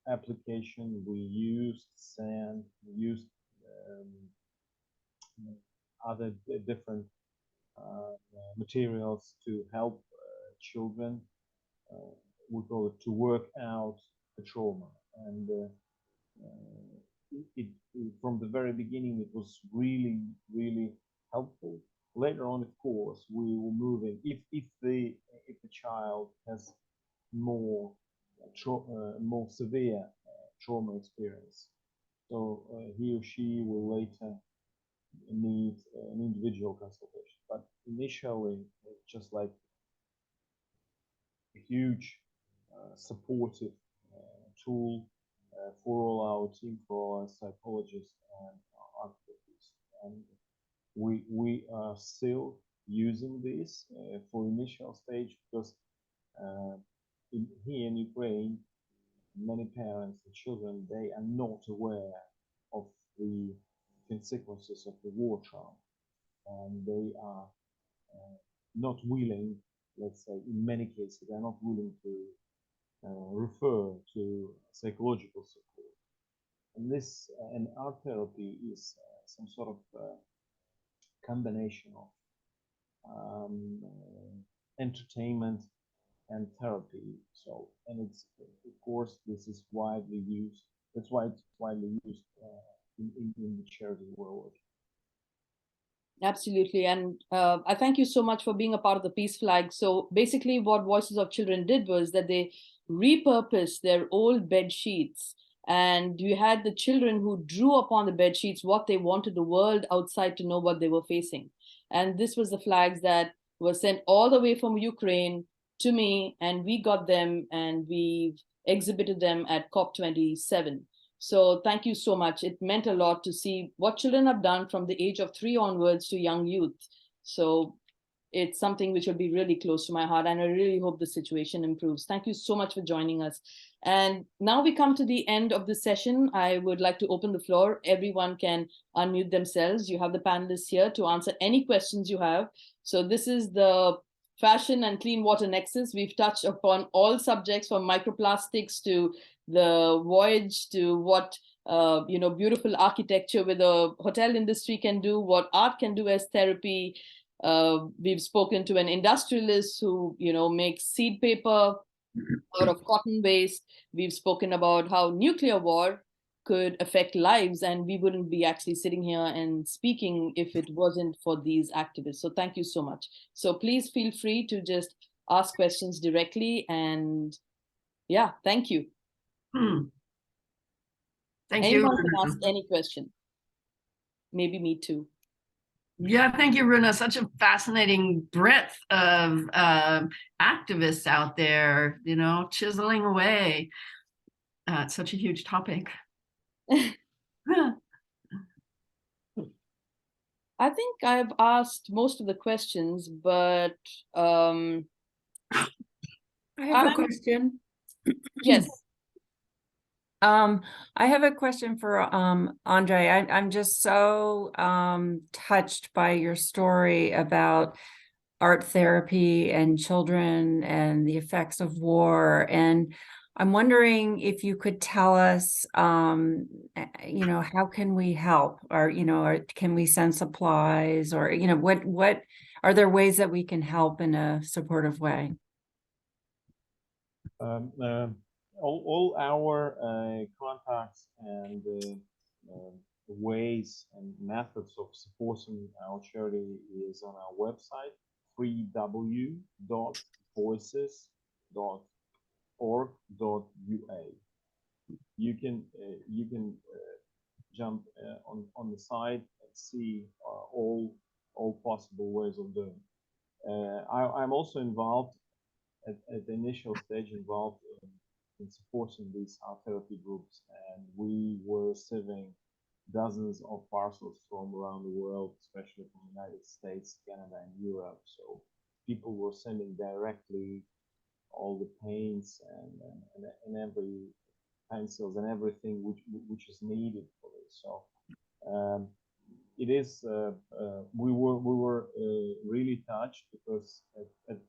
application, we used sand, we used other different materials to help children. We call it to work out the trauma, and from the very beginning it was really helpful. Later on, of course, we were moving. If the child has more severe trauma experience, so he or she will later need an individual consultation. But initially, just like a huge supportive tool for all our team, for all our psychologists and art therapists. And we are still using this for initial stage, because here in Ukraine, many parents and children, they are not aware of the consequences of the war trauma, and they are not willing, let's say, in many cases, they're not willing to refer to psychological support. And this and art therapy is some sort of combination of entertainment and therapy. So, and it's, of course, this is widely used. That's why it's widely used in the charity world. Absolutely. And I thank you so much for being a part of the Peace Flag. So basically what Voices of Children did was that they repurposed their old bed sheets, and you had the children who drew upon the bed sheets what they wanted the world outside to know what they were facing. And this was the flags that were sent all the way from Ukraine to me, and we got them and we exhibited them at COP27. So thank you so much. It meant a lot to see what children have done from the age of 3 onwards to young youth. So it's something which will be really close to my heart, and I really hope the situation improves. Thank you so much for joining us. And now we come to the end of the session. I would like to open the floor. Everyone can unmute themselves. You have the panelists here to answer any questions you have. So this is the Fashion and Clean Water Nexus. We've touched upon all subjects from microplastics to the voyage to what beautiful architecture with the hotel industry can do, what art can do as therapy. We've spoken to an industrialist who makes seed paper out of cotton waste. We've spoken about how nuclear war could affect lives, and we wouldn't be actually sitting here and speaking if it wasn't for these activists. So thank you so much. So please feel free to just ask questions directly, and yeah, thank you. Thank Anyone you. can ask any question. Maybe me too. Yeah, thank you, Runa. Such a fascinating breadth of activists out there, chiseling away at such a huge topic. I think I've asked most of the questions, but I have a question. Yes. I have a question for Andre. I'm just so touched by your story about art therapy and children and the effects of war. And I'm wondering if you could tell us, how can we help, or can we send supplies, or what are there ways that we can help in a supportive way? All our contacts and ways and methods of supporting our charity is on our website, www.voices.org.ua. You can jump on the site and see all possible ways of doing. I'm also involved at the initial stage in supporting these art therapy groups, and we were receiving dozens of parcels from around the world, especially from the United States, Canada, and Europe. So people were sending directly all the paints and every pencils and everything which is needed for this. So it is we were really touched, because at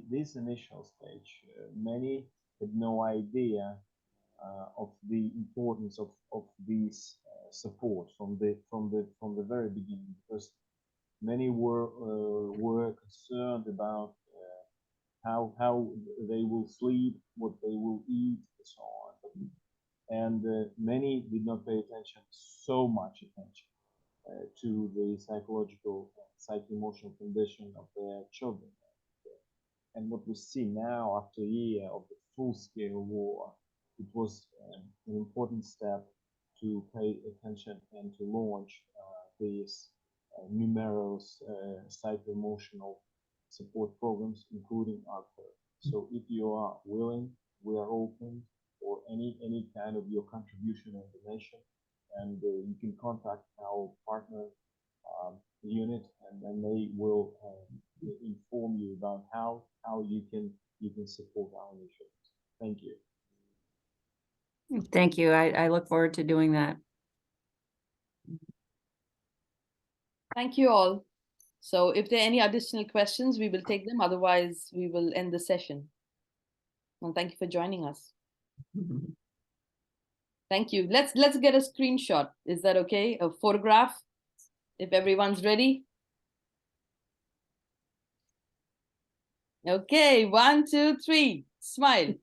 this initial stage, many had no idea of the importance of these support from the very beginning, because many were concerned about how they will sleep, what they will eat, and so on. And many did not pay so much attention to the psychological and psycho-emotional condition of their children. And what we see now, after a year of the full-scale war, it was an important step to pay attention and to launch these numerous psycho-emotional support programs, including art therapy. So if you are willing, we are open for any kind of your contribution and donation, and you can contact our partner unit, and they will inform you about how you can support our initiatives. Thank you. Thank you. I look forward to doing that. Thank you all. So if there are any additional questions, we will take them. Otherwise, we will end the session. And thank you for joining us. Thank you. Let's get a screenshot. Is that okay? A photograph, if everyone's ready. Okay, 1, 2, 3, smile.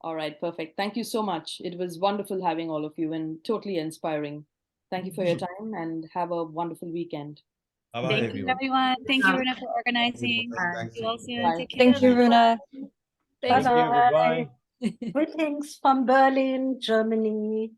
All right, perfect. Thank you so much. It was wonderful having all of you and totally inspiring. Thank you for your time, and have a wonderful weekend. Bye-bye, Thank everyone. you, everyone. Thank you, Runa, for organizing. Thanks. See you all soon. Bye. Take care. Thank you, Runa. Thank you. Goodbye. Greetings from Berlin, Germany.